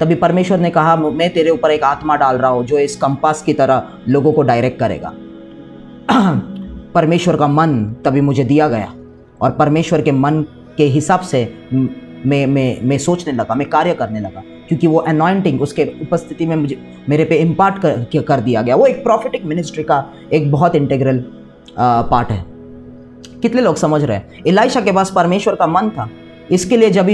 तभी परमेश्वर ने कहा मैं तेरे ऊपर एक आत्मा डाल रहा हूँ जो इस कंपास की तरह लोगों को डायरेक्ट करेगा। परमेश्वर का मन तभी मुझे दिया गया और परमेश्वर के मन के हिसाब से मैं सोचने लगा, मैं कार्य करने लगा, क्योंकि वो अनॉइंटिंग उसके उपस्थिति में मेरे पे इम्पार्ट कर दिया गया। वो एक प्रॉफिटिक मिनिस्ट्री का एक बहुत इंटीग्रल पार्ट है। कितने लोग समझ रहे हैं? एलीशा के पास परमेश्वर का मन था, इसके लिए जब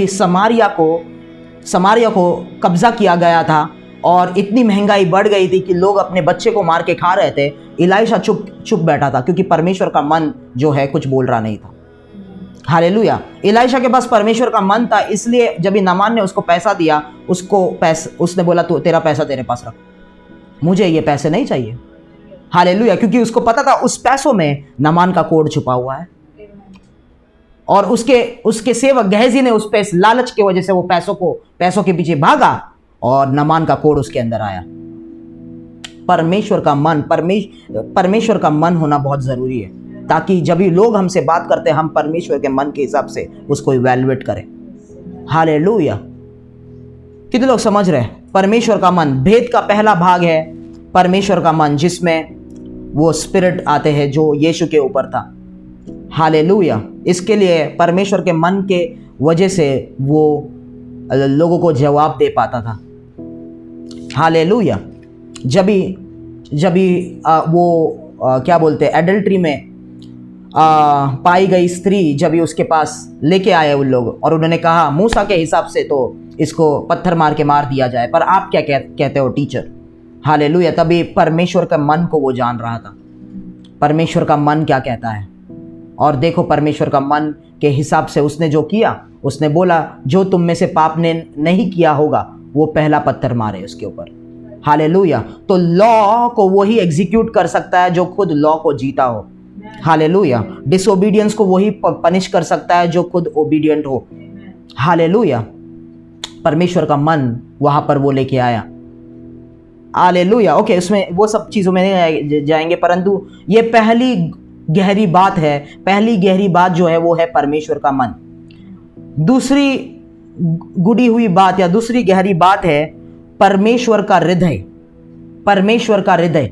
समारिया को कब्जा किया गया था और इतनी महंगाई बढ़ गई थी कि लोग अपने बच्चे को मार के खा रहे थे, एलीशा चुप बैठा था, क्योंकि परमेश्वर का मन जो है कुछ बोल रहा नहीं था। हालेलुया। एलीशा के पास परमेश्वर का मन था, इसलिए जब नामान ने उसको पैसा दिया, उसने बोला तू तेरा पैसा तेरे पास रख, मुझे ये पैसे नहीं चाहिए। हालेलुया। क्योंकि उसको पता था उस पैसों में नामान का कोड छुपा हुआ है और उसके सेवक गहजी ने उस लालच की वजह से वो पैसों के पीछे भागा और नामान का कोड उसके अंदर आया। परमेश्वर का मन होना बहुत जरूरी है, ताकि जब भी लोग हमसे बात करते हैं हम परमेश्वर के मन के हिसाब से उसको इवैल्यूएट करें। हालेलुया। कितने लोग समझ रहे हैं? परमेश्वर का मन, भेद का पहला भाग है परमेश्वर का मन, जिसमें वो स्पिरिट आते हैं जो यीशु के ऊपर था। हालेलुया। इसके लिए परमेश्वर के मन के वजह से वो लोगों को जवाब दे पाता था। हालेलुया। जब भी क्या बोलते हैं, एडल्ट्री में पाई गई स्त्री जब भी उसके पास लेके आए उन लोग, और उन्होंने कहा मूसा के हिसाब से तो इसको पत्थर मार के मार दिया जाए, पर आप क्या कहते हो टीचर? हालेलुया। तभी परमेश्वर के मन को वो जान रहा था, परमेश्वर का मन क्या कहता है। और देखो परमेश्वर का मन के हिसाब से उसने जो किया, उसने बोला जो तुम में से पाप ने नहीं किया होगा वो पहला पत्थर मारे उसके ऊपर। हालेलुया। तो लॉ को वही एग्जीक्यूट कर सकता है जो खुद लॉ को जीता हो। हालेलुया। डिसोबीडियंस को वही पनिश कर सकता है जो खुद ओबीडियंट हो। हालेलुया। परमेश्वर का मन वहां पर वो लेके आया। हालेलुया। ओके, उसमें वो सब चीजों में नहीं जाएंगे, परंतु ये पहली गहरी बात है। पहली गहरी बात जो है वो है परमेश्वर का मन। दूसरी गुड़ी हुई बात या दूसरी गहरी बात है परमेश्वर का हृदय। परमेश्वर का हृदय।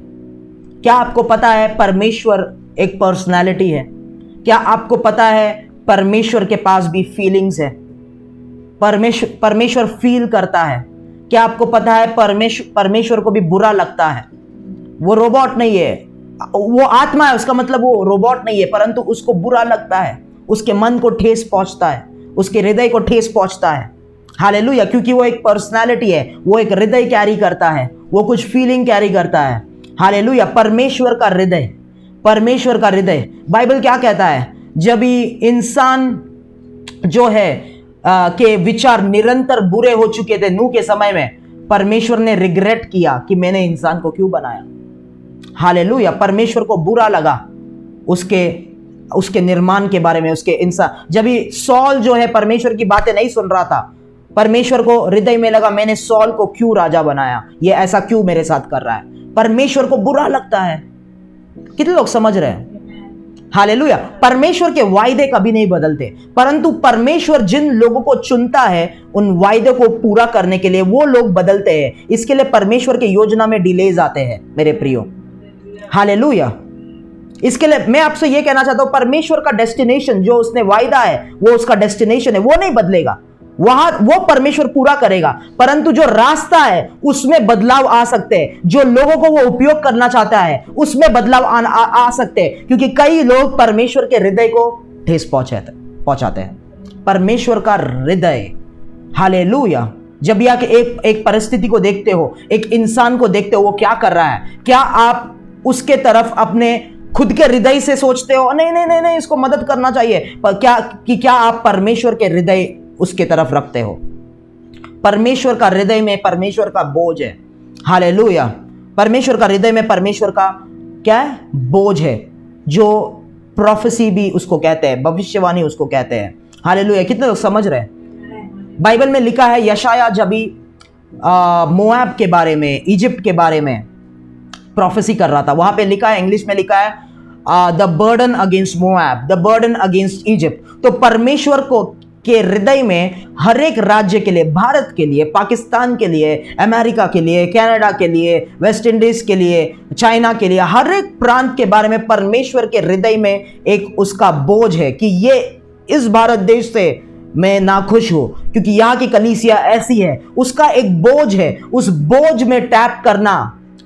क्या आपको पता है परमेश्वर एक पर्सनालिटी है? क्या आपको पता है परमेश्वर के पास भी फीलिंग्स है? परमेश्वर फील करता है। क्या आपको पता है परमेश्वर को भी बुरा लगता है? वो रोबोट नहीं है, वो आत्मा है, उसका मतलब वो रोबोट नहीं है, परंतु उसको बुरा लगता है, उसके मन को ठेस पहुंचता है, उसके हृदय को ठेस पहुंचता है। हालेलुया। क्योंकि वो एक पर्सनालिटी है, वो एक हृदय कैरी करता है, वो कुछ फीलिंग कैरी करता है। हालेलुया। परमेश्वर का हृदय, परमेश्वर का हृदय। बाइबल क्या कहता है? जब भी इंसान जो है के विचार निरंतर बुरे हो चुके थे नूह के समय में, परमेश्वर ने रिग्रेट किया कि मैंने इंसान को क्यों बनाया। हालेलुया। परमेश्वर को बुरा लगा उसके निर्माण के बारे में, उसके इंसान। जब भी सॉल जो है परमेश्वर की बातें नहीं सुन रहा था, परमेश्वर को हृदय में लगा मैंने सॉल को क्यों राजा बनाया, ये ऐसा क्यों मेरे साथ कर रहा है। परमेश्वर को बुरा लगता है। कितने लोग समझ रहे हैं? हालेलुया। परमेश्वर के वायदे कभी नहीं बदलते, परंतु परमेश्वर जिन लोगों को चुनता है उन वायदे को पूरा करने के लिए वो लोग बदलते हैं। इसके लिए परमेश्वर के योजना में डिलेज आते हैं मेरे प्रियो। हालेलुया। इसके लिए मैं आपसे यह कहना चाहता हूं, परमेश्वर का डेस्टिनेशन जो उसने वायदा है वो उसका डेस्टिनेशन है, वो नहीं बदलेगा। वहां वो परमेश्वर पूरा करेगा, परंतु जो रास्ता है उसमें बदलाव आ सकते हैं। जो लोगों को वो उपयोग करना चाहता है उसमें बदलाव आ सकते हैं, क्योंकि कई लोग परमेश्वर के हृदय को ठेस पहुंचाते हैं। परमेश्वर का हृदय। हालेलुया। जब भी आके एक परिस्थिति को देखते हो, एक इंसान को देखते हो, वो क्या कर रहा है, क्या आप उसके तरफ अपने खुद के हृदय से सोचते हो नहीं नहीं नहीं नहीं इसको मदद करना चाहिए, पर क्या आप परमेश्वर के हृदय उसके तरफ रखते हो? परमेश्वर का हृदय में परमेश्वर का बोझ है। हालेलुया। परमेश्वर का हृदय में परमेश्वर का क्या है? बोझ है, जो प्रोफेसी भी उसको कहते हैं, भविष्यवाणी उसको कहते हैं। हालेलुया। कितने लोग समझ रहे हैं? बाइबल में लिखा है, यशाया जब भी मोआब के बारे में, इजिप्ट के बारे में प्रोफेसी कर रहा था। वहां पे लिखा है, इंग्लिश में लिखा है the burden against Moab, the burden against Egypt. तो परमेश्वर को के हृदय में हर एक राज्य के लिए, भारत के लिए, पाकिस्तान के लिए, अमेरिका के लिए, कनाडा के लिए, वेस्ट इंडीज के लिए, चाइना के लिए, हर एक प्रांत के बारे में परमेश्वर के हृदय में एक उसका बोझ है कि ये इस भारत देश से मैं नाखुश हूं क्योंकि यहां की कलीसिया ऐसी है। उसका एक बोझ है, उस बोझ में टैप करना,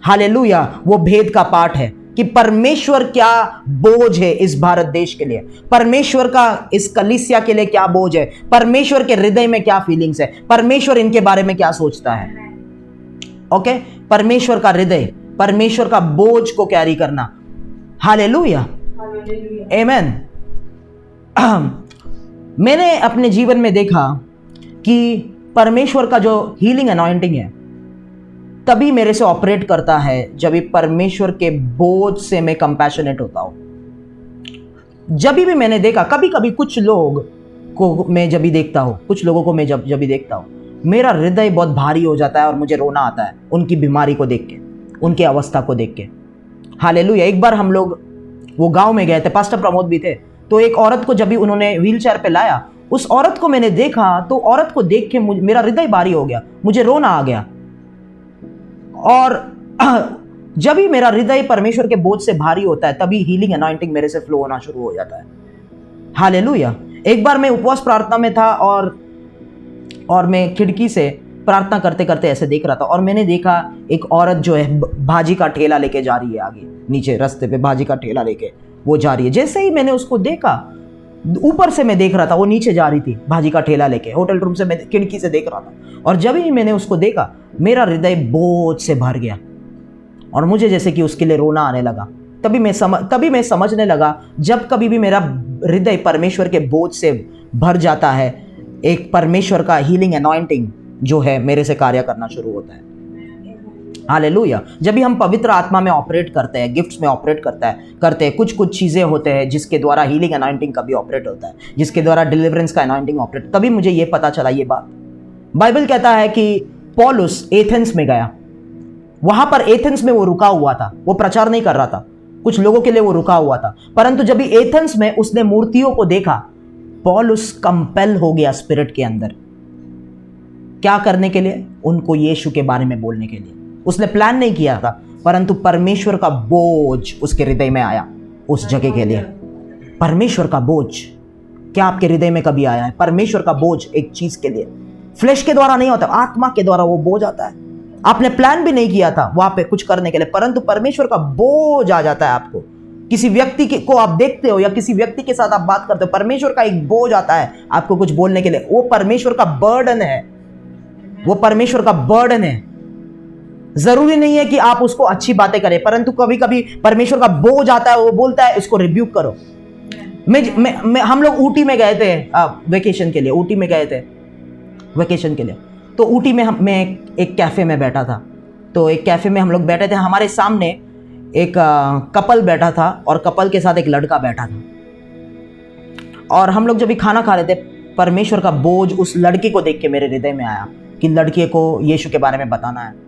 हालेलुया, वो भेद का पाठ है कि परमेश्वर क्या बोझ है इस भारत देश के लिए, परमेश्वर का इस कलीसिया के लिए क्या बोझ है, परमेश्वर के हृदय में क्या फीलिंग्स है, परमेश्वर इनके बारे में क्या सोचता है। ओके, परमेश्वर का हृदय, परमेश्वर का बोझ को कैरी करना। हालेलुया, आमेन। मैंने अपने जीवन में देखा कि परमेश्वर का जो हीलिंग अनॉइंटिंग है तभी मेरे से ऑपरेट करता है जब परमेश्वर के बोझ से मैं कंपैशनेट होता हूं। जब भी मैंने देखा, कभी कभी कुछ लोग को मैं जब भी देखता हूं, कुछ लोगों को मैं जब भी देखता हूं, मेरा हृदय बहुत भारी हो जाता है और मुझे रोना आता है उनकी बीमारी को देख के, उनकी अवस्था को देख के। हालेलुया। एक बार हम लोग वो गांव में गए थे, पास्टर प्रमोद भी थे, तो एक औरत को जब भी उन्होंने व्हील चेयर पे लाया, उस औरत को मैंने देखा तो औरत को देख के मेरा हृदय भारी हो गया, मुझे रोना आ गया। और जब भी मेरा हृदय परमेश्वर के बोझ से भारी होता है तभी हीलिंग अनॉइंटिंग मेरे से फ्लो होना शुरू हो जाता है। हालेलुया। एक बार मैं उपवास प्रार्थना में था और मैं खिड़की से प्रार्थना करते करते ऐसे देख रहा था और मैंने देखा एक औरत जो है भाजी का ठेला लेके जा रही है, आगे नीचे रास्ते पे भाजी का ठेला लेके वो जा रही है। जैसे ही मैंने उसको देखा, ऊपर से मैं देख रहा था, वो नीचे जा रही थी भाजी का ठेला लेके, होटल रूम से मैं खिड़की से देख रहा था, और जब ही मैंने उसको देखा मेरा हृदय बोझ से भर गया और मुझे जैसे कि उसके लिए रोना आने लगा। तभी मैं समझने लगा, जब कभी भी मेरा हृदय परमेश्वर के बोझ से भर जाता है, एक परमेश्वर का हीलिंग अनॉइंटिंग जो है मेरे से कार्य करना शुरू होता है। हालेलुया। जब भी हम पवित्र आत्मा में ऑपरेट करते हैं, गिफ्ट्स में ऑपरेट करते हैं, कुछ चीज़ें होते हैं जिसके द्वारा हीलिंग अनॉइंटिंग का भी ऑपरेट होता है, जिसके द्वारा डिलीवरेंस का अनॉइंटिंग ऑपरेट। तभी मुझे ये पता चला ये बात। बाइबल कहता है कि पौलुस एथेंस में गया, वहां पर एथेंस में वो रुका हुआ था, वो प्रचार नहीं कर रहा था, कुछ लोगों के लिए वो रुका हुआ था। परंतु जब भी एथेंस में उसने मूर्तियों को देखा, पौलुस कंपेल हो गया स्पिरिट के अंदर। क्या करने के लिए? उनको यीशु के बारे में बोलने के लिए। उसने प्लान नहीं किया था, परंतु परमेश्वर का बोझ उसके हृदय में आया उस जगह के लिए। परमेश्वर का बोझ क्या आपके हृदय में कभी आया है? परमेश्वर का बोझ एक चीज के लिए, फ्लैश के द्वारा नहीं होता, आत्मा के द्वारा वो बोझ आता है। आपने प्लान भी नहीं किया था वहां पे कुछ करने के लिए, परंतु परमेश्वर का बोझ आ जाता है आपको। किसी व्यक्ति को आप देखते हो या किसी व्यक्ति के साथ आप बात करते हो, परमेश्वर का एक बोझ आता है आपको कुछ बोलने के लिए। वो परमेश्वर का बर्डन है, वो परमेश्वर का बर्डन है। जरूरी नहीं है कि आप उसको अच्छी बातें करें, परंतु कभी कभी परमेश्वर का बोझ आता है, वो बोलता है इसको रिब्यूक करो। हम लोग ऊटी में गए थे वेकेशन के लिए, ऊटी में गए थे वेकेशन के लिए। तो ऊटी में मैं एक कैफे में बैठा था, तो एक कैफे में हम लोग बैठे थे, हमारे सामने एक कपल बैठा था और कपल के साथ एक लड़का बैठा था, और हम लोग जब भी खाना खा रहे थे, परमेश्वर का बोझ उस लड़के को देख के मेरे हृदय में आया कि लड़के को यीशु के बारे में बताना है।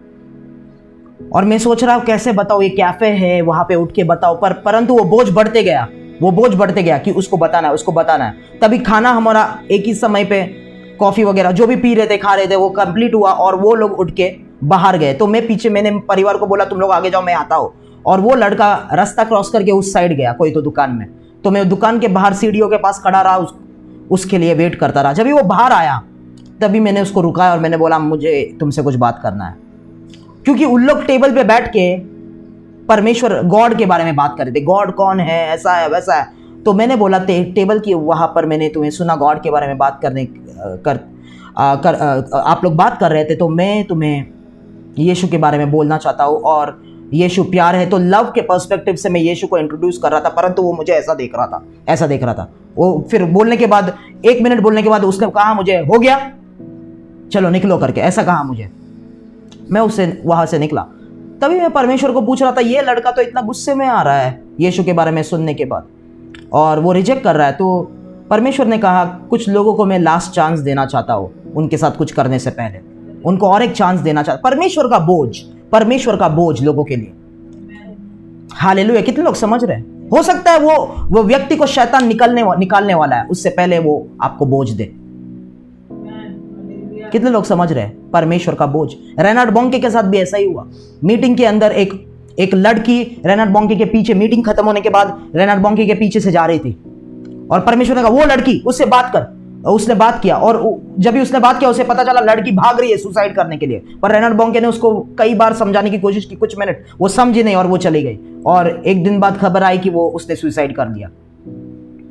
और मैं सोच रहा हूँ कैसे बताओ, ये कैफे है, वहां पे उठ के बताओ, परंतु वो बोझ बढ़ते गया, वो बोझ बढ़ते गया कि उसको बताना है, उसको बताना है। तभी खाना हमारा एक ही समय पे, कॉफी वगैरह जो भी पी रहे थे, खा रहे थे, वो कंप्लीट हुआ और वो लोग उठ के बाहर गए। तो मैं पीछे, मैंने परिवार को बोला तुम लोग आगे जाओ, मैं आता हूँ। और वो लड़का रास्ता क्रॉस करके उस साइड गया कोई तो दुकान में, तो मैं दुकान के बाहर सीढ़ियों के पास खड़ा रहा, उसके लिए वेट करता रहा। जब वो बाहर आया तभी मैंने उसको रुकाया और मैंने बोला मुझे तुमसे कुछ बात करना है, क्योंकि उन लोग टेबल पे बैठ के परमेश्वर, गॉड के बारे में बात कर रहे थे, गॉड कौन है, ऐसा है वैसा है। तो मैंने बोला टेबल की वहां पर मैंने तुम्हें सुना गॉड के बारे में बात करने आप लोग बात कर रहे थे, तो मैं तुम्हें यीशु के बारे में बोलना चाहता हूँ, और यीशु प्यार है। तो लव के पर्सपेक्टिव से मैं यीशु को इंट्रोड्यूस कर रहा था, परंतु वो मुझे ऐसा देख रहा था। वो फिर बोलने के बाद, 1 मिनट बोलने के बाद उसने कहा मुझे हो गया, चलो निकलो करके, ऐसा कहा मुझे। मैं उससे वहां से निकला। तभी मैं परमेश्वर को पूछ रहा था, ये लड़का तो इतना गुस्से में आ रहा है यीशु के बारे में सुनने के बाद, और वो रिजेक्ट कर रहा है। तो परमेश्वर ने कहा कुछ लोगों को मैं लास्ट चांस देना चाहता हूँ, उनके साथ कुछ करने से पहले उनको और एक चांस देना चाहता। परमेश्वर का बोझ लोगों के लिए। हालेलुया। कितने लोग समझ रहे हैं? हो सकता है वो व्यक्ति को शैतान निकालने वाला है, उससे पहले वो आपको बोझ दे। कितने लोग समझ रहे हैं? परमेश्वर का बोझ। रेनार्ड बॉन्के के साथ भी ऐसा ही हुआ। मीटिंग के अंदर एक लड़की रेनार्ड बॉन्के के पीछे, मीटिंग खत्म होने के बाद रेनार्ड बॉन्के के पीछे से जा रही थी और परमेश्वर ने कहा वो लड़की, उससे बात कर। उसने बात किया और जब भी उसने बात किया उसे पता चला लड़की भाग रही है सुसाइड करने के लिए। पर रेनार्ड बॉन्के ने उसको कई बार समझाने की कोशिश की, कुछ मिनट वो समझी नहीं और वो चली गई। और एक दिन बाद खबर आई कि वो उसने सुसाइड कर लिया।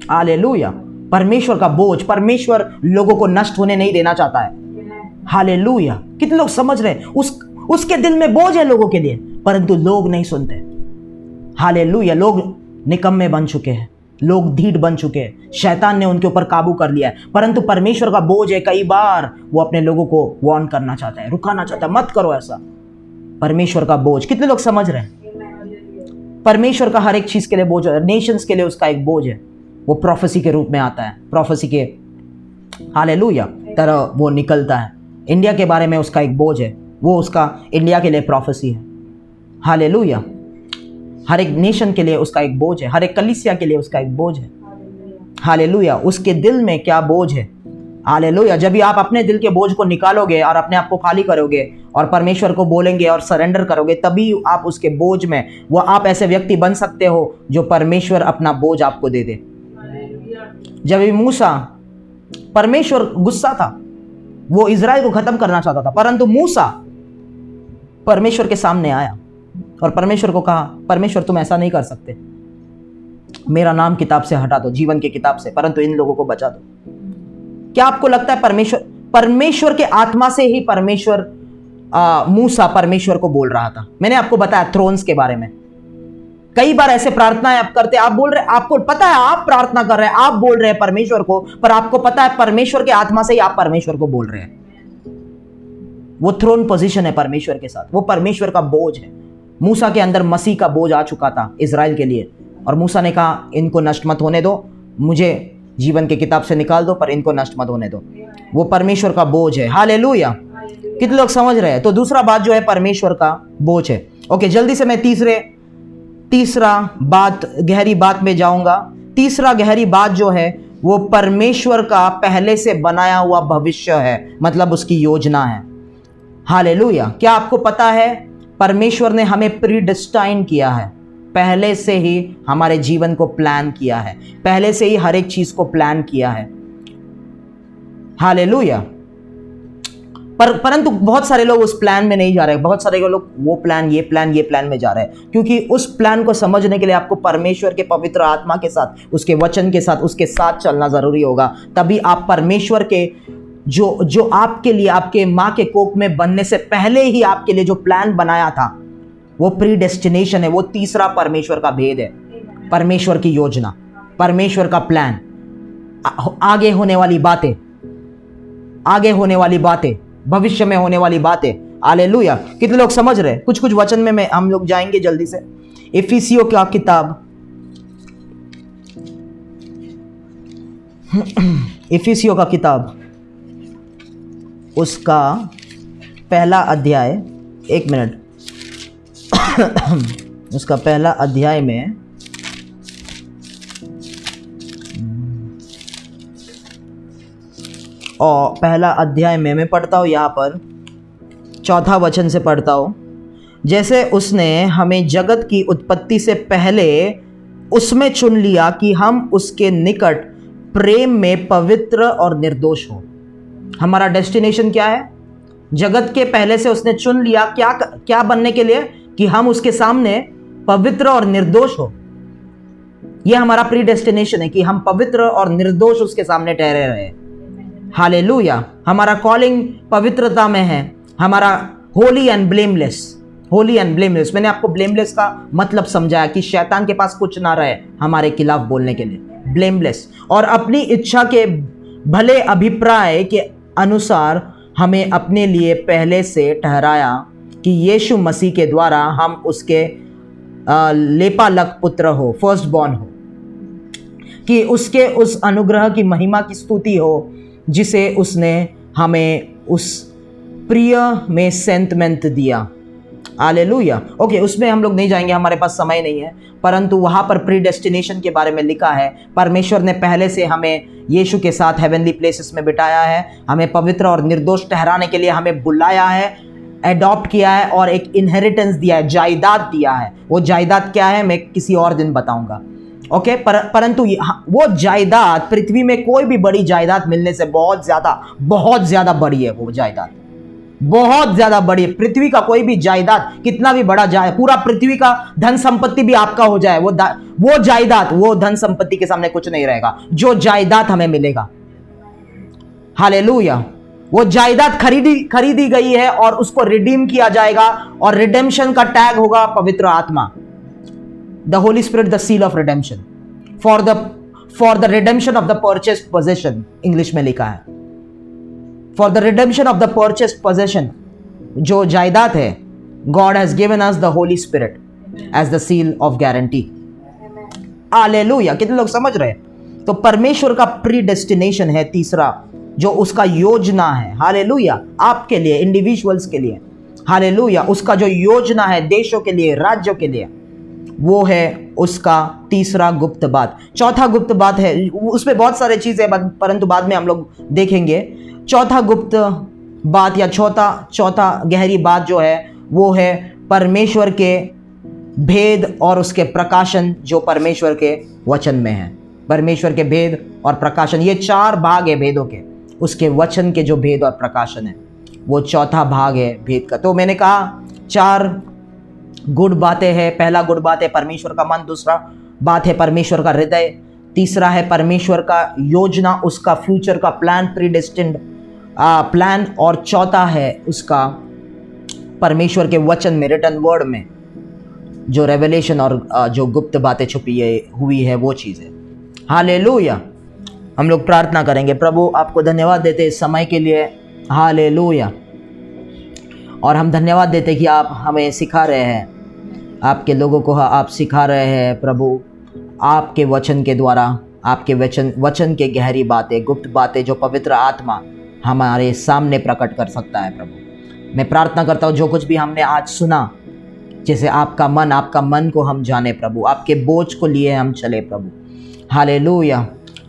हालेलुया। परमेश्वर का बोझ। परमेश्वर लोगों को नष्ट होने नहीं देना चाहता है। हालेलुया। कितने लोग समझ रहे हैं? उसके दिल में बोझ है लोगों के लिए, परंतु लोग नहीं सुनते। हालेलुया। लोग निकम्मे बन चुके हैं, लोग ढीठ बन चुके हैं, शैतान ने उनके ऊपर काबू कर लिया है। परंतु परमेश्वर का बोझ है, कई बार वो अपने लोगों को वार्न करना चाहता है, रुकाना चाहता है, मत करो ऐसा। परमेश्वर का बोझ। कितने लोग समझ रहे हैं? परमेश्वर का हर एक चीज के लिए बोझ है। नेशंस के लिए उसका एक बोझ है, वो प्रोफेसी के रूप में आता है, प्रोफेसी के हालेलुया तरह वो निकलता है। इंडिया के बारे में उसका एक बोझ है, वो उसका इंडिया के लिए प्रोफेसी है। हालेलुया। हर एक नेशन के लिए उसका एक बोझ है, हर एक कलीसिया के लिए उसका एक बोझ है। हालेलुया। उसके दिल में क्या बोझ है? हालेलुया। जब भी आप अपने दिल के बोझ को निकालोगे और अपने आप को खाली करोगे और परमेश्वर को बोलेंगे और सरेंडर करोगे, तभी आप उसके बोझ में वो आप ऐसे व्यक्ति बन सकते हो जो परमेश्वर अपना बोझ आपको दे दे। जब भी मूसा, परमेश्वर गुस्सा था, वो इजराइल को खत्म करना चाहता था, परंतु मूसा परमेश्वर के सामने आया और परमेश्वर को कहा, परमेश्वर तुम ऐसा नहीं कर सकते, मेरा नाम किताब से हटा दो, जीवन की किताब से, परंतु इन लोगों को बचा दो। क्या आपको लगता है परमेश्वर के आत्मा से ही मूसा परमेश्वर को बोल रहा था? मैंने आपको बताया थ्रोन्स के बारे में। कई बार ऐसे प्रार्थनाएं आप करते, आप बोल रहे, आपको पता है आप प्रार्थना कर रहे हैं, आप बोल रहे हैं परमेश्वर को, पर आपको पता है परमेश्वर के आत्मा से ही आप परमेश्वर को बोल रहे हैं। वो थ्रोन पोजीशन है परमेश्वर के साथ, वो परमेश्वर का बोझ है। मूसा के अंदर मसीह का बोझ आ चुका था इजराइल के लिए, और मूसा ने कहा इनको नष्ट मत होने दो, मुझे जीवन की किताब से निकाल दो, पर इनको नष्ट मत होने दो। वो परमेश्वर का बोझ है। हालेलुया। कितने लोग समझ रहे हैं? तो दूसरा बात जो है परमेश्वर का बोझ है। ओके, जल्दी से मैं तीसरा बात, गहरी बात में जाऊंगा। तीसरा गहरी बात जो है वो परमेश्वर का पहले से बनाया हुआ भविष्य है, मतलब उसकी योजना है। हालेलुया। क्या आपको पता है परमेश्वर ने हमें प्रीडिस्टाइन किया है, पहले से ही हमारे जीवन को प्लान किया है, पहले से ही हर एक चीज को प्लान किया है। हालेलुया। परंतु बहुत सारे लोग उस प्लान में नहीं जा रहे, बहुत सारे लोग वो प्लान ये प्लान में जा रहे हैं, क्योंकि उस प्लान को समझने के लिए आपको परमेश्वर के पवित्र आत्मा के साथ, उसके वचन के साथ, उसके साथ चलना जरूरी होगा। तभी आप परमेश्वर के जो आपके लिए, आपके माँ के कोख में बनने से पहले ही आपके लिए जो प्लान बनाया था, वो प्रीडेस्टिनेशन है। वो तीसरा परमेश्वर का भेद है, परमेश्वर की योजना, परमेश्वर का प्लान, आगे होने वाली बातें, भविष्य में होने वाली बातें। हालेलुया। कितने लोग समझ रहे हैं? कुछ वचन में हम लोग जाएंगे जल्दी से। इफिसियों का किताब, इफिसियों का किताब, उसका पहला अध्याय, एक मिनट, उसका पहला अध्याय में और पहला अध्याय में मैं पढ़ता हूँ, यहाँ पर 4 वचन से पढ़ता हूँ। जैसे उसने हमें जगत की उत्पत्ति से पहले उसमें चुन लिया कि हम उसके निकट प्रेम में पवित्र और निर्दोष हो। हमारा डेस्टिनेशन क्या है? जगत के पहले से उसने चुन लिया क्या बनने के लिए? कि हम उसके सामने पवित्र और निर्दोष हो। यह हमारा प्री डेस्टिनेशन है कि हम पवित्र और निर्दोष उसके सामने ठहरे रहे। हालेलुया। हमारा कॉलिंग पवित्रता में है, हमारा होली एंड ब्लेमलेस। मैंने आपको ब्लेमलेस का मतलब समझाया कि शैतान के पास कुछ ना रहे हमारे खिलाफ बोलने के लिए। ब्लेमलेस, और अपनी इच्छा के भले अभिप्राय के अनुसार हमें अपने लिए पहले से ठहराया कि यीशु मसीह के द्वारा हम उसके लेपालक पुत्र हो, फर्स्ट बॉर्न हो, कि उसके उस अनुग्रह की महिमा की स्तुति हो जिसे उसने हमें उस प्रिय में सेंतमेंट दिया। हालेलुया। ओके, उसमें हम लोग नहीं जाएंगे, हमारे पास समय नहीं है, परंतु वहाँ पर प्रीडेस्टिनेशन के बारे में लिखा है। परमेश्वर ने पहले से हमें यीशु के साथ हेवनली प्लेसेस में बिठाया है, हमें पवित्र और निर्दोष ठहराने के लिए हमें बुलाया है, एडॉप्ट किया है और एक इनहेरिटेंस दिया है, जायदाद दिया है। वो जायदाद क्या है मैं किसी और दिन बताऊंगा। ओके, परंतु वो जायदाद पृथ्वी में कोई भी बड़ी जायदाद मिलने से बहुत ज्यादा बड़ी है। वो जायदाद बहुत ज्यादा बड़ी है। पृथ्वी का कोई भी जायदाद कितना भी बड़ा जाए, पूरा पृथ्वी का धन संपत्ति भी आपका हो जाए, वो जायदाद, वो धन संपत्ति के सामने कुछ नहीं रहेगा। जो जायदाद हमें मिलेगा, हालेलुया, वो जायदाद खरीदी गई है और उसको रिडीम किया जाएगा और रिडेम्पशन का टैग होगा पवित्र आत्मा, the holy spirit, the seal of redemption, for the redemption of the purchased possession, English में लिखा है, for the redemption of the purchased possession. जो जायदाद है, God has given us the holy spirit as the seal of guarantee. Hallelujah. कितने लोग समझ रहे हैं? तो परमेश्वर का प्रीडेस्टिनेशन है तीसरा, जो उसका योजना है, हालेलुया, आपके लिए, इंडिविजुअल्स के लिए, हालेलुया, उसका जो योजना है देशों के लिए, राज्यों के लिए, वो है उसका तीसरा गुप्त बात। चौथा गुप्त बात है, उसमें बहुत सारे चीजें परंतु बाद में हम लोग देखेंगे। चौथा गुप्त बात या चौथा गहरी बात जो है वो है परमेश्वर के भेद और उसके प्रकाशन, जो परमेश्वर के वचन में है। परमेश्वर के भेद और प्रकाशन, ये 4 भाग है भेदों के, उसके वचन के जो भेद और प्रकाशन है, वो चौथा भाग है भेद का। तो मैंने कहा 4 गुड बातें हैं। पहला गुड बात है परमेश्वर का मन, दूसरा बात है परमेश्वर का हृदय, तीसरा है परमेश्वर का योजना, उसका फ्यूचर का प्लान, प्रीडेस्टिन्ड प्लान, और चौथा है उसका परमेश्वर के वचन में, रिटन वर्ड में जो रेवलेशन और जो गुप्त बातें छुपी हुई है वो चीज़ें। हालेलुया। हम लोग प्रार्थना करेंगे। प्रभु आपको धन्यवाद देते इस समय के लिए, हालेलुया, और हम धन्यवाद देते कि आप हमें सिखा रहे हैं, आपके लोगों को आप सिखा रहे हैं प्रभु, आपके वचन के द्वारा, आपके वचन के गहरी बातें, गुप्त बातें जो पवित्र आत्मा हमारे सामने प्रकट कर सकता है। प्रभु मैं प्रार्थना करता हूँ जो कुछ भी हमने आज सुना, जैसे आपका मन को हम जाने प्रभु, आपके बोझ को लिए हम चले प्रभु, हालेलुया,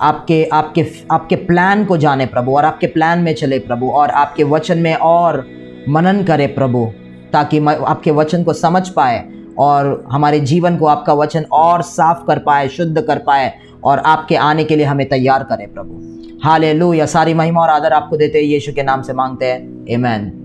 आपके प्लान को जाने प्रभु और आपके प्लान में चले प्रभु, और आपके वचन में और मनन करें प्रभु, ताकि आपके वचन को समझ पाए और हमारे जीवन को आपका वचन और साफ कर पाए, शुद्ध कर पाए, और आपके आने के लिए हमें तैयार करें प्रभु। हालेलुया। सारी महिमा और आदर आपको देते हैं, यीशु के नाम से मांगते हैं, आमीन।